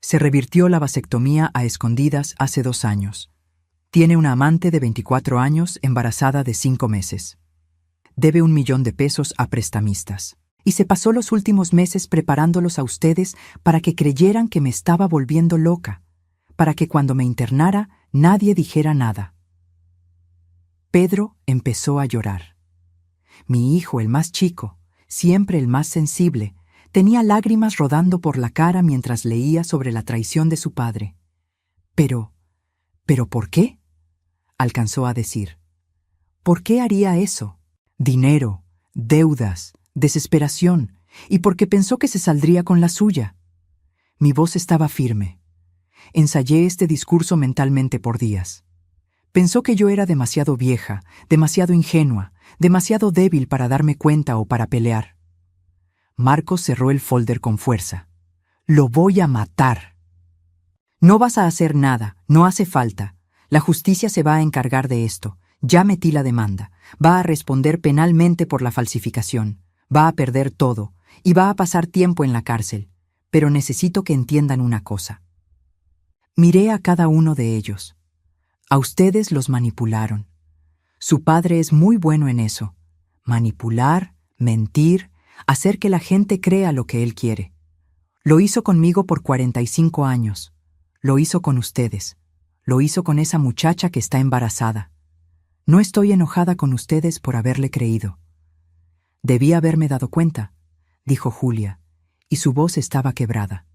Se revirtió la vasectomía a escondidas hace 2 años. Tiene una amante de 24 años embarazada de 5 meses. Debe 1 millón de pesos a prestamistas. Y se pasó los últimos meses preparándolos a ustedes para que creyeran que me estaba volviendo loca, para que cuando me internara nadie dijera nada». Pedro empezó a llorar. Mi hijo, el más chico, siempre el más sensible, tenía lágrimas rodando por la cara mientras leía sobre la traición de su padre. «¿Pero por qué?», alcanzó a decir. «¿Por qué haría eso? Dinero, deudas, desesperación, y porque pensó que se saldría con la suya». Mi voz estaba firme. Ensayé este discurso mentalmente por días. Pensó que yo era demasiado vieja, demasiado ingenua, demasiado débil para darme cuenta o para pelear. Marcos cerró el folder con fuerza. «Lo voy a matar». «No vas a hacer nada, no hace falta. La justicia se va a encargar de esto. Ya metí la demanda. Va a responder penalmente por la falsificación. Va a perder todo y va a pasar tiempo en la cárcel. Pero necesito que entiendan una cosa». Miré a cada uno de ellos. A ustedes los manipularon. Su padre es muy bueno en eso. Manipular, mentir, hacer que la gente crea lo que él quiere. Lo hizo conmigo por 45 años. Lo hizo con ustedes. Lo hizo con esa muchacha que está embarazada. No estoy enojada con ustedes por haberle creído. «Debí haberme dado cuenta», dijo Julia, y su voz estaba quebrada.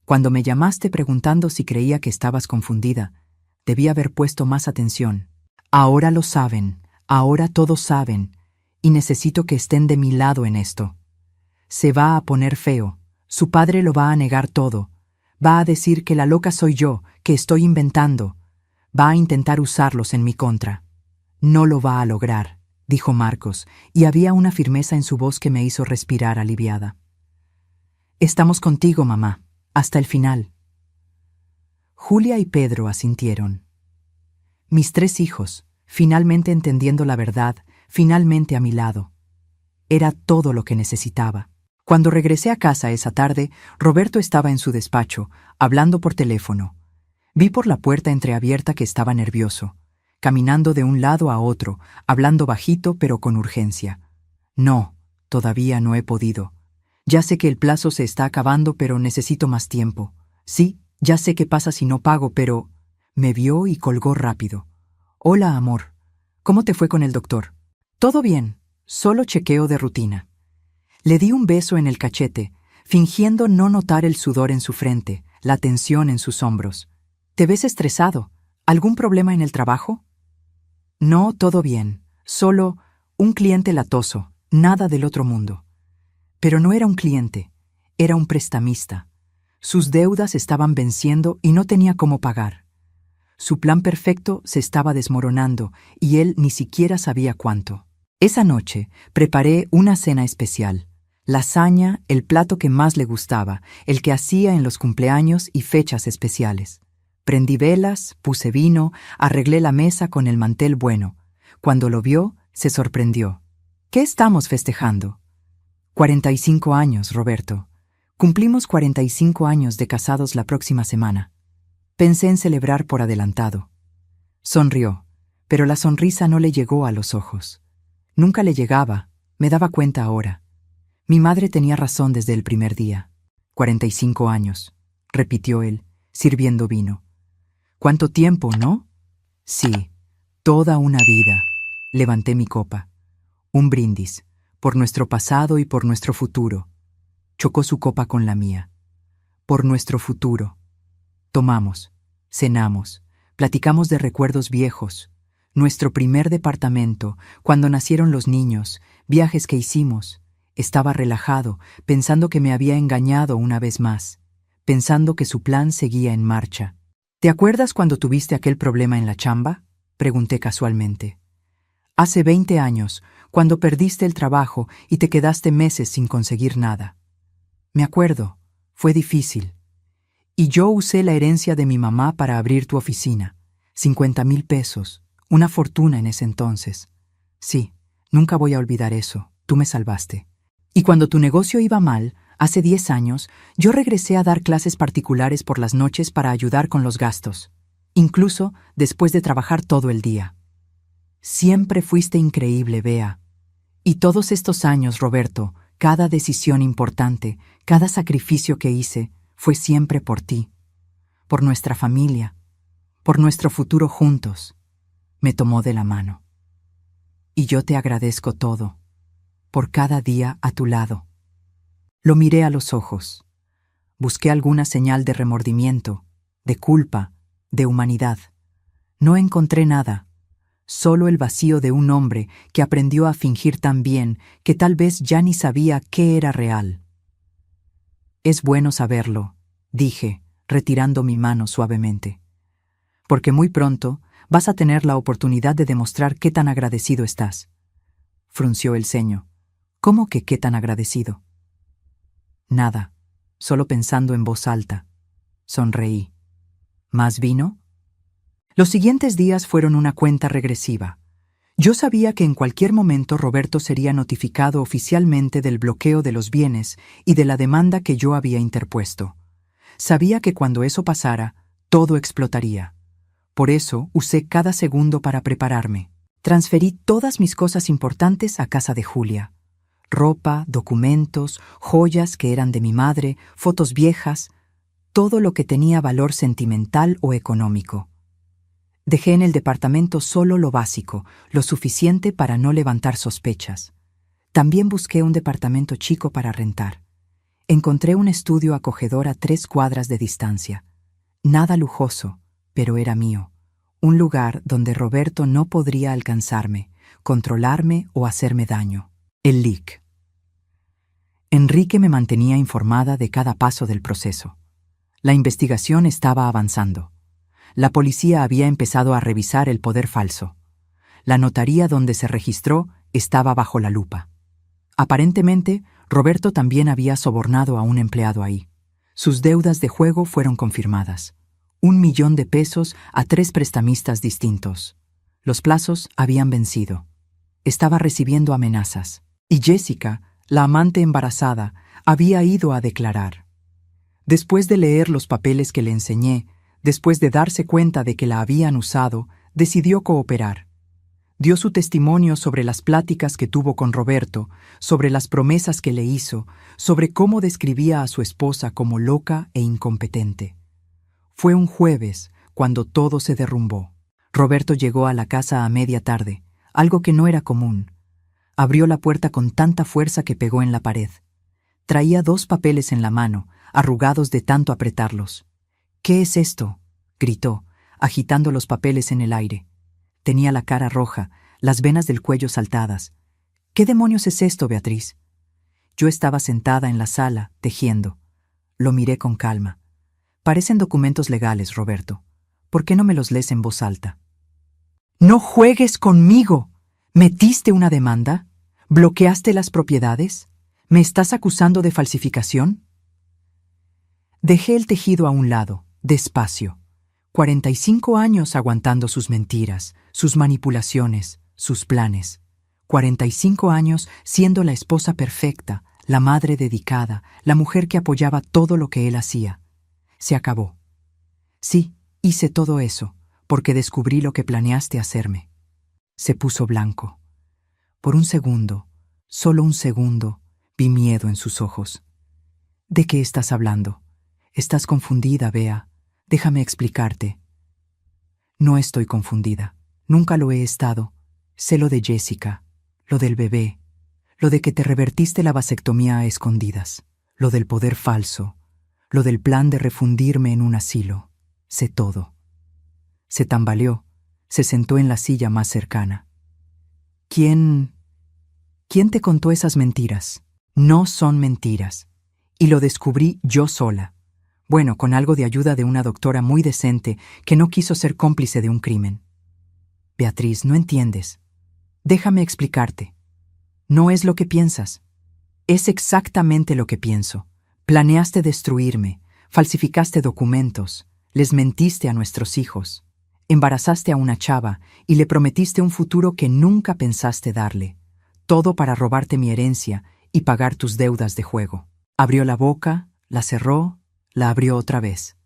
«Cuando me llamaste preguntando si creía que estabas confundida, debí haber puesto más atención. Ahora lo saben, ahora todos saben, y necesito que estén de mi lado en esto. Se va a poner feo, su padre lo va a negar todo, va a decir que la loca soy yo, que estoy inventando, va a intentar usarlos en mi contra. No lo va a lograr», dijo Marcos, y había una firmeza en su voz que me hizo respirar aliviada. «Estamos contigo, mamá, hasta el final». Julia y Pedro asintieron. Mis 3 hijos, finalmente entendiendo la verdad, finalmente a mi lado. Era todo lo que necesitaba. Cuando regresé a casa esa tarde, Roberto estaba en su despacho, hablando por teléfono. Vi por la puerta entreabierta que estaba nervioso, caminando de un lado a otro, hablando bajito pero con urgencia. «No, todavía no he podido. Ya sé que el plazo se está acabando, pero necesito más tiempo. Sí, ya sé qué pasa si no pago, pero...». Me vio y colgó rápido. «Hola, amor. ¿Cómo te fue con el doctor?» «Todo bien, solo chequeo de rutina». Le di un beso en el cachete, fingiendo no notar el sudor en su frente, la tensión en sus hombros. «¿Te ves estresado? ¿Algún problema en el trabajo?» «No, todo bien. Solo un cliente latoso, nada del otro mundo». Pero no era un cliente, era un prestamista. Sus deudas estaban venciendo y no tenía cómo pagar. Su plan perfecto se estaba desmoronando y él ni siquiera sabía cuánto. Esa noche preparé una cena especial. Lasaña, el plato que más le gustaba, el que hacía en los cumpleaños y fechas especiales. Prendí velas, puse vino, arreglé la mesa con el mantel bueno. Cuando lo vio, se sorprendió. «¿Qué estamos festejando?» 45 años, Roberto. Cumplimos 45 años de casados la próxima semana. Pensé en celebrar por adelantado. Sonrió, pero la sonrisa no le llegó a los ojos. Nunca le llegaba, me daba cuenta ahora. Mi madre tenía razón desde el primer día. 45 años, repitió él, sirviendo vino. ¿Cuánto tiempo, no? Sí, toda una vida. Levanté mi copa. Un brindis, por nuestro pasado y por nuestro futuro. Chocó su copa con la mía. Por nuestro futuro. Tomamos, cenamos, platicamos de recuerdos viejos, nuestro primer departamento, cuando nacieron los niños, viajes que hicimos. Estaba relajado, pensando que me había engañado una vez más, pensando que su plan seguía en marcha. ¿Te acuerdas cuando tuviste aquel problema en la chamba? Pregunté casualmente. Hace 20 años, cuando perdiste el trabajo y te quedaste meses sin conseguir nada. Me acuerdo, fue difícil. Y yo usé la herencia de mi mamá para abrir tu oficina. 50,000 pesos, una fortuna en ese entonces. Sí, nunca voy a olvidar eso, tú me salvaste. Y cuando tu negocio iba mal, hace 10 años, yo regresé a dar clases particulares por las noches para ayudar con los gastos, incluso después de trabajar todo el día. Siempre fuiste increíble, Bea. Y todos estos años, Roberto, cada decisión importante, cada sacrificio que hice, fue siempre por ti, por nuestra familia, por nuestro futuro juntos. Me tomó de la mano. Y yo te agradezco todo, por cada día a tu lado. Lo miré a los ojos. Busqué alguna señal de remordimiento, de culpa, de humanidad. No encontré nada, solo el vacío de un hombre que aprendió a fingir tan bien que tal vez ya ni sabía qué era real. Es bueno saberlo, dije, retirando mi mano suavemente. Porque muy pronto vas a tener la oportunidad de demostrar qué tan agradecido estás. Frunció el ceño. ¿Cómo que qué tan agradecido? Nada, solo pensando en voz alta. Sonreí. ¿Más vino? Los siguientes días fueron una cuenta regresiva. Yo sabía que en cualquier momento Roberto sería notificado oficialmente del bloqueo de los bienes y de la demanda que yo había interpuesto. Sabía que cuando eso pasara, todo explotaría. Por eso usé cada segundo para prepararme. Transferí todas mis cosas importantes a casa de Julia. Ropa, documentos, joyas que eran de mi madre, fotos viejas, todo lo que tenía valor sentimental o económico. Dejé en el departamento solo lo básico, lo suficiente para no levantar sospechas. También busqué un departamento chico para rentar. Encontré un estudio acogedor a 3 cuadras de distancia. Nada lujoso, pero era mío. Un lugar donde Roberto no podría alcanzarme, controlarme o hacerme daño. El LIC. Enrique me mantenía informada de cada paso del proceso. La investigación estaba avanzando. La policía había empezado a revisar el poder falso. La notaría donde se registró estaba bajo la lupa. Aparentemente, Roberto también había sobornado a un empleado ahí. Sus deudas de juego fueron confirmadas. 1,000,000 de pesos a 3 prestamistas distintos. Los plazos habían vencido. Estaba recibiendo amenazas. Y Jessica, la amante embarazada, había ido a declarar. Después de leer los papeles que le enseñé, después de darse cuenta de que la habían usado, decidió cooperar. Dio su testimonio sobre las pláticas que tuvo con Roberto, sobre las promesas que le hizo, sobre cómo describía a su esposa como loca e incompetente. Fue un jueves cuando todo se derrumbó. Roberto llegó a la casa a media tarde, algo que no era común. Abrió la puerta con tanta fuerza que pegó en la pared. Traía 2 papeles en la mano, arrugados de tanto apretarlos. «¿Qué es esto?», gritó, agitando los papeles en el aire. Tenía la cara roja, las venas del cuello saltadas. «¿Qué demonios es esto, Beatriz?». Yo estaba sentada en la sala, tejiendo. Lo miré con calma. «Parecen documentos legales, Roberto. ¿Por qué no me los lees en voz alta?». «¡No juegues conmigo! ¿Metiste una demanda? ¿Bloqueaste las propiedades? ¿Me estás acusando de falsificación?». Dejé el tejido a un lado, despacio. 45 años aguantando sus mentiras, sus manipulaciones, sus planes. 45 años siendo la esposa perfecta, la madre dedicada, la mujer que apoyaba todo lo que él hacía. Se acabó. Sí, hice todo eso, porque descubrí lo que planeaste hacerme. Se puso blanco. Por un segundo, solo un segundo, vi miedo en sus ojos. ¿De qué estás hablando? Estás confundida, Bea. Déjame explicarte. No estoy confundida. Nunca lo he estado. Sé lo de Jessica, lo del bebé, lo de que te revertiste la vasectomía a escondidas, lo del poder falso, lo del plan de refundirme en un asilo. Sé todo. Se tambaleó, se sentó en la silla más cercana. ¿Quién te contó esas mentiras? No son mentiras. Y lo descubrí yo sola. Bueno, con algo de ayuda de una doctora muy decente que no quiso ser cómplice de un crimen. Beatriz, no entiendes. Déjame explicarte. No es lo que piensas. Es exactamente lo que pienso. Planeaste destruirme, falsificaste documentos, les mentiste a nuestros hijos, embarazaste a una chava y le prometiste un futuro que nunca pensaste darle. Todo para robarte mi herencia y pagar tus deudas de juego. Abrió la boca, la cerró, la abrió otra vez.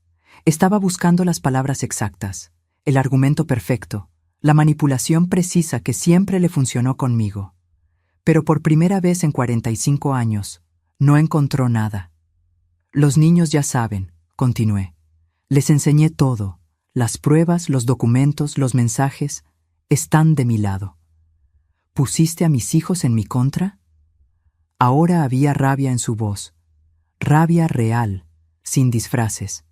Estaba buscando las palabras exactas, el argumento perfecto, la manipulación precisa que siempre le funcionó conmigo. Pero por primera vez en 45 años, no encontró nada. Los niños ya saben, continué. Les enseñé todo. Las pruebas, los documentos, los mensajes, están de mi lado. ¿Pusiste a mis hijos en mi contra? Ahora había rabia en su voz. Rabia real, sin disfraces.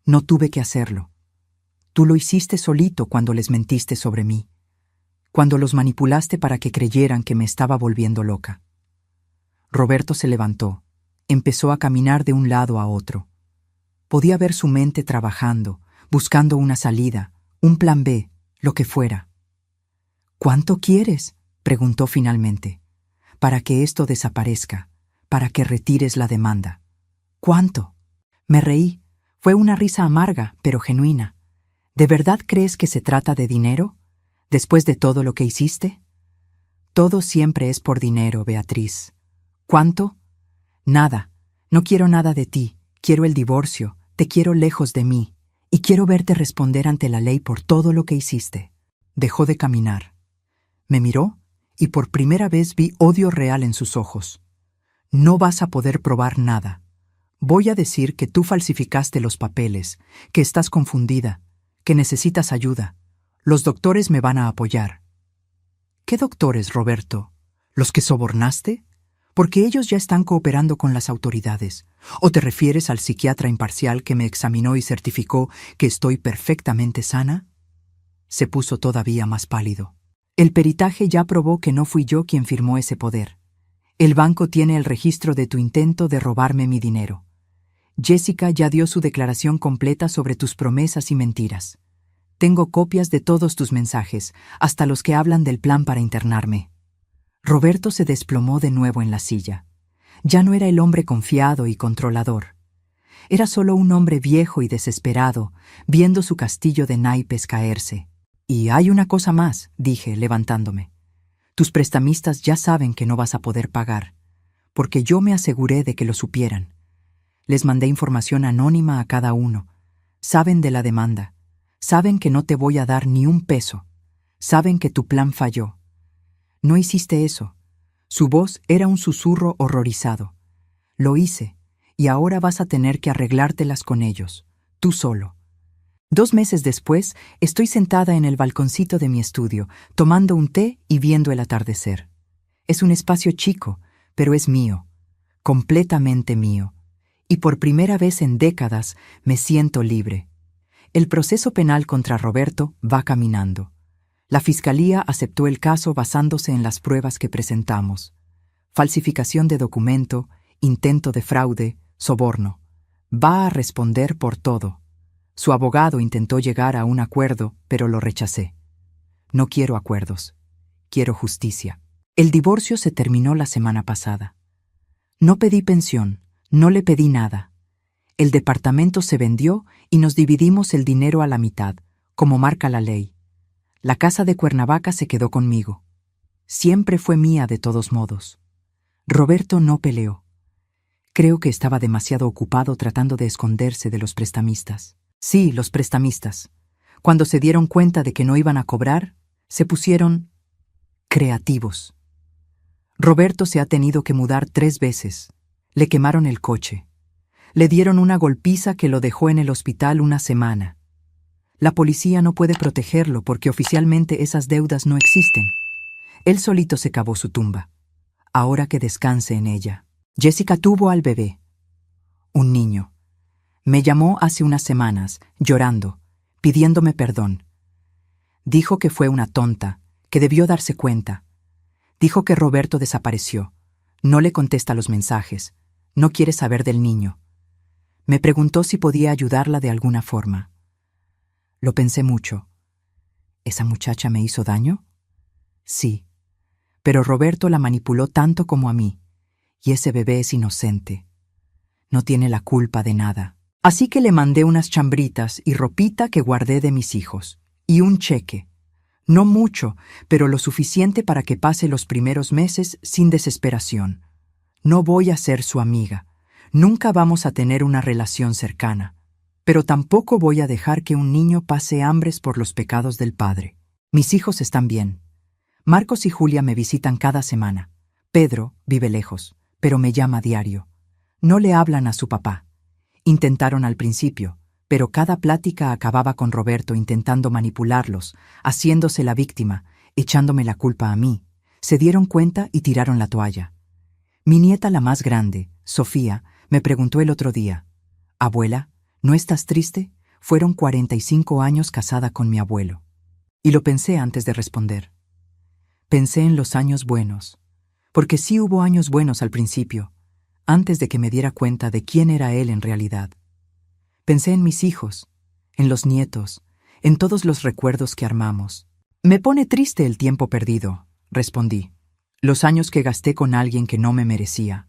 No tuve que hacerlo. Tú lo hiciste solito cuando les mentiste sobre mí, cuando los manipulaste para que creyeran que me estaba volviendo loca. Roberto se levantó, empezó a caminar de un lado a otro. Podía ver su mente trabajando, buscando una salida, un plan B, lo que fuera. ¿Cuánto quieres?, preguntó finalmente. Para que esto desaparezca, para que retires la demanda. ¿Cuánto? Me reí. Fue una risa amarga, pero genuina. ¿De verdad crees que se trata de dinero? ¿Después de todo lo que hiciste? Todo siempre es por dinero, Beatriz. ¿Cuánto? Nada. No quiero nada de ti. Quiero el divorcio. Te quiero lejos de mí. Y quiero verte responder ante la ley por todo lo que hiciste. Dejó de caminar. Me miró y por primera vez vi odio real en sus ojos. No vas a poder probar nada. Voy a decir que tú falsificaste los papeles, que estás confundida, que necesitas ayuda. Los doctores me van a apoyar. ¿Qué doctores, Roberto? ¿Los que sobornaste? Porque ellos ya están cooperando con las autoridades. ¿O te refieres al psiquiatra imparcial que me examinó y certificó que estoy perfectamente sana? Se puso todavía más pálido. El peritaje ya probó que no fui yo quien firmó ese poder. El banco tiene el registro de tu intento de robarme mi dinero. Jessica ya dio su declaración completa sobre tus promesas y mentiras. Tengo copias de todos tus mensajes, hasta los que hablan del plan para internarme. Roberto se desplomó de nuevo en la silla. Ya no era el hombre confiado y controlador. Era solo un hombre viejo y desesperado, viendo su castillo de naipes caerse. Y hay una cosa más, dije, levantándome. Tus prestamistas ya saben que no vas a poder pagar, porque yo me aseguré de que lo supieran. Les mandé información anónima a cada uno. Saben de la demanda. Saben que no te voy a dar ni un peso. Saben que tu plan falló. No hiciste eso. Su voz era un susurro horrorizado. Lo hice, y ahora vas a tener que arreglártelas con ellos, tú solo. 2 meses después, estoy sentada en el balconcito de mi estudio, tomando un té y viendo el atardecer. Es un espacio chico, pero es mío, completamente mío. Y por primera vez en décadas me siento libre. El proceso penal contra Roberto va caminando. La fiscalía aceptó el caso basándose en las pruebas que presentamos. Falsificación de documento, intento de fraude, soborno. Va a responder por todo. Su abogado intentó llegar a un acuerdo, pero lo rechacé. No quiero acuerdos. Quiero justicia. El divorcio se terminó la semana pasada. No pedí pensión, no le pedí nada. El departamento se vendió y nos dividimos el dinero a la mitad, como marca la ley. La casa de Cuernavaca se quedó conmigo. Siempre fue mía de todos modos. Roberto no peleó. Creo que estaba demasiado ocupado tratando de esconderse de los prestamistas. Sí, los prestamistas. Cuando se dieron cuenta de que no iban a cobrar, se pusieron creativos. Roberto se ha tenido que mudar 3 veces. Le quemaron el coche. Le dieron una golpiza que lo dejó en el hospital una semana. La policía no puede protegerlo porque oficialmente esas deudas no existen. Él solito se cavó su tumba. Ahora que descanse en ella. Jessica tuvo al bebé. Un niño. Me llamó hace unas semanas, llorando, pidiéndome perdón. Dijo que fue una tonta, que debió darse cuenta. Dijo que Roberto desapareció. No le contesta los mensajes. No quiere saber del niño. Me preguntó si podía ayudarla de alguna forma. Lo pensé mucho. ¿Esa muchacha me hizo daño? Sí. Pero Roberto la manipuló tanto como a mí. Y ese bebé es inocente. No tiene la culpa de nada. Así que le mandé unas chambritas y ropita que guardé de mis hijos. Y un cheque. No mucho, pero lo suficiente para que pase los primeros meses sin desesperación. No voy a ser su amiga. Nunca vamos a tener una relación cercana. Pero tampoco voy a dejar que un niño pase hambres por los pecados del padre. Mis hijos están bien. Marcos y Julia me visitan cada semana. Pedro vive lejos, pero me llama a diario. No le hablan a su papá. Intentaron al principio, pero cada plática acababa con Roberto intentando manipularlos, haciéndose la víctima, echándome la culpa a mí. Se dieron cuenta y tiraron la toalla. Mi nieta, la más grande, Sofía, me preguntó el otro día: «Abuela, ¿no estás triste? Fueron 45 años casada con mi abuelo». Y lo pensé antes de responder. Pensé en los años buenos, porque sí hubo años buenos al principio, antes de que me diera cuenta de quién era él en realidad. Pensé en mis hijos, en los nietos, en todos los recuerdos que armamos. Me pone triste el tiempo perdido, respondí. Los años que gasté con alguien que no me merecía.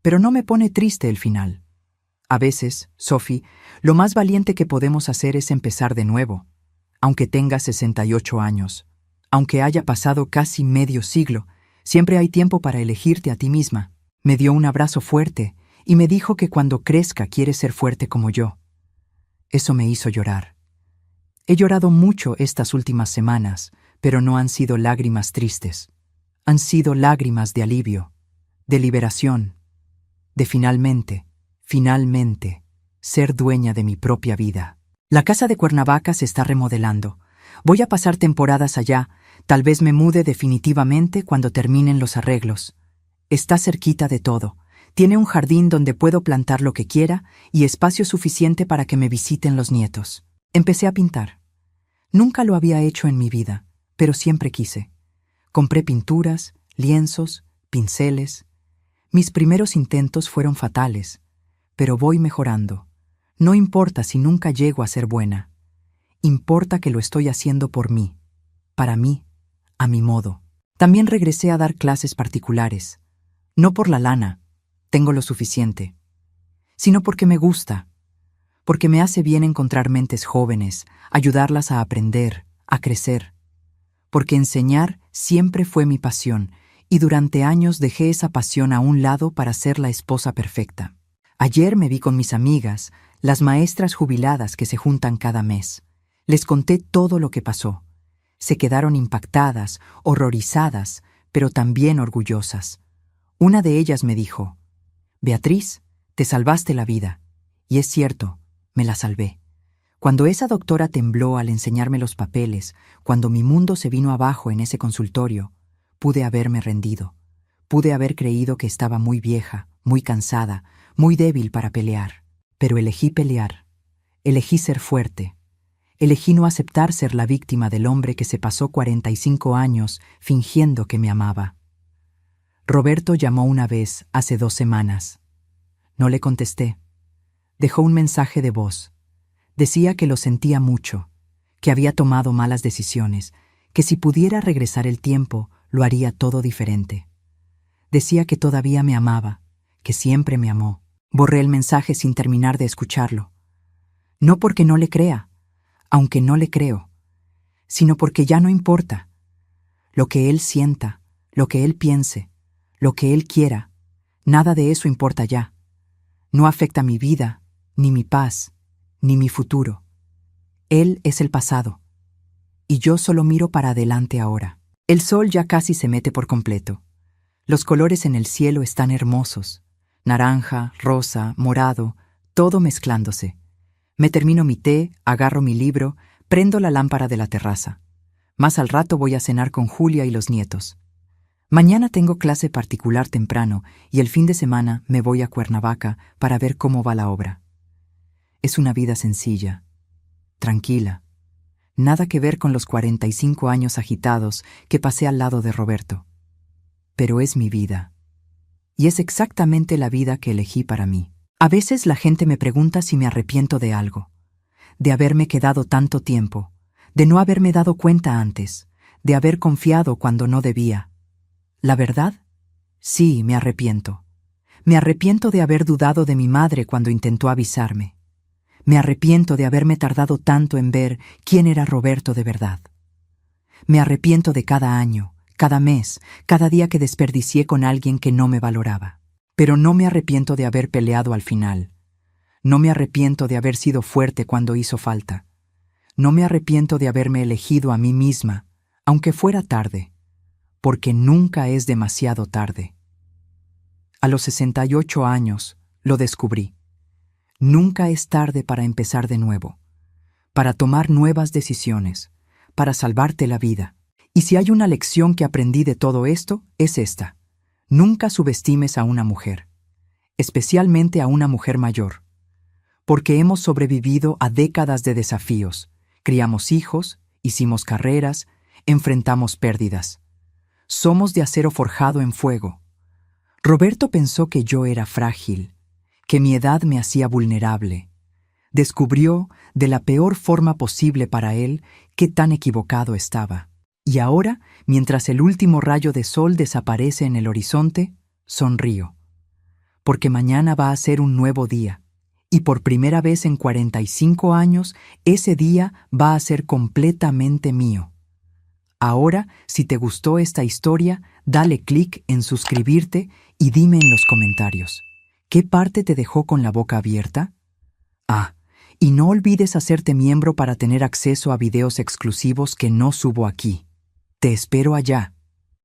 Pero no me pone triste el final. A veces, Sophie, lo más valiente que podemos hacer es empezar de nuevo, aunque tengas 68 años. Aunque haya pasado casi medio siglo, siempre hay tiempo para elegirte a ti misma. Me dio un abrazo fuerte y me dijo que cuando crezca quiere ser fuerte como yo. Eso me hizo llorar. He llorado mucho estas últimas semanas, pero no han sido lágrimas tristes. Han sido lágrimas de alivio, de liberación, de finalmente, ser dueña de mi propia vida. La casa de Cuernavaca se está remodelando. Voy a pasar temporadas allá. Tal vez me mude definitivamente cuando terminen los arreglos. Está cerquita de todo. Tiene un jardín donde puedo plantar lo que quiera y espacio suficiente para que me visiten los nietos. Empecé a pintar. Nunca lo había hecho en mi vida, pero siempre quise. Compré pinturas, lienzos, pinceles. Mis primeros intentos fueron fatales, pero voy mejorando. No importa si nunca llego a ser buena. Importa que lo estoy haciendo por mí, para mí, a mi modo. También regresé a dar clases particulares. No por la lana, tengo lo suficiente, sino porque me gusta, porque me hace bien encontrar mentes jóvenes, ayudarlas a aprender, a crecer. Porque enseñar siempre fue mi pasión y durante años dejé esa pasión a un lado para ser la esposa perfecta. Ayer me vi con mis amigas, las maestras jubiladas que se juntan cada mes. Les conté todo lo que pasó. Se quedaron impactadas, horrorizadas, pero también orgullosas. Una de ellas me dijo: «Beatriz, te salvaste la vida». Y es cierto, me la salvé. Cuando esa doctora tembló al enseñarme los papeles, cuando mi mundo se vino abajo en ese consultorio, pude haberme rendido. Pude haber creído que estaba muy vieja, muy cansada, muy débil para pelear. Pero elegí pelear. Elegí ser fuerte. Elegí no aceptar ser la víctima del hombre que se pasó 45 años fingiendo que me amaba. Roberto llamó una vez hace 2 semanas. No le contesté. Dejó un mensaje de voz. Decía que lo sentía mucho, que había tomado malas decisiones, que si pudiera regresar el tiempo, lo haría todo diferente. Decía que todavía me amaba, que siempre me amó. Borré el mensaje sin terminar de escucharlo. No porque no le crea, aunque no le creo, sino porque ya no importa. Lo que él sienta, lo que él piense, lo que él quiera, nada de eso importa ya. No afecta mi vida, ni mi paz, ni mi futuro. Él es el pasado. Y yo solo miro para adelante ahora. El sol ya casi se mete por completo. Los colores en el cielo están hermosos. Naranja, rosa, morado, todo mezclándose. Me termino mi té, agarro mi libro, prendo la lámpara de la terraza. Más al rato voy a cenar con Julia y los nietos. Mañana tengo clase particular temprano y el fin de semana me voy a Cuernavaca para ver cómo va la obra. Es una vida sencilla, tranquila. Nada que ver con los 45 años agitados que pasé al lado de Roberto. Pero es mi vida. Y es exactamente la vida que elegí para mí. A veces la gente me pregunta si me arrepiento de algo, de haberme quedado tanto tiempo, de no haberme dado cuenta antes, de haber confiado cuando no debía. ¿La verdad? Sí, me arrepiento. Me arrepiento de haber dudado de mi madre cuando intentó avisarme. Me arrepiento de haberme tardado tanto en ver quién era Roberto de verdad. Me arrepiento de cada año, cada mes, cada día que desperdicié con alguien que no me valoraba. Pero no me arrepiento de haber peleado al final. No me arrepiento de haber sido fuerte cuando hizo falta. No me arrepiento de haberme elegido a mí misma, aunque fuera tarde, porque nunca es demasiado tarde. A los 68 años lo descubrí. Nunca es tarde para empezar de nuevo, para tomar nuevas decisiones, para salvarte la vida. Y si hay una lección que aprendí de todo esto, es esta. Nunca subestimes a una mujer, especialmente a una mujer mayor, porque hemos sobrevivido a décadas de desafíos, criamos hijos, hicimos carreras, enfrentamos pérdidas. Somos de acero forjado en fuego. Roberto pensó que yo era frágil, que mi edad me hacía vulnerable. Descubrió, de la peor forma posible para él, qué tan equivocado estaba. Y ahora, mientras el último rayo de sol desaparece en el horizonte, sonrío. Porque mañana va a ser un nuevo día. Y por primera vez en 45 años, ese día va a ser completamente mío. Ahora, si te gustó esta historia, dale clic en suscribirte y dime en los comentarios, ¿qué parte te dejó con la boca abierta? Y no olvides hacerte miembro para tener acceso a videos exclusivos que no subo aquí. Te espero allá.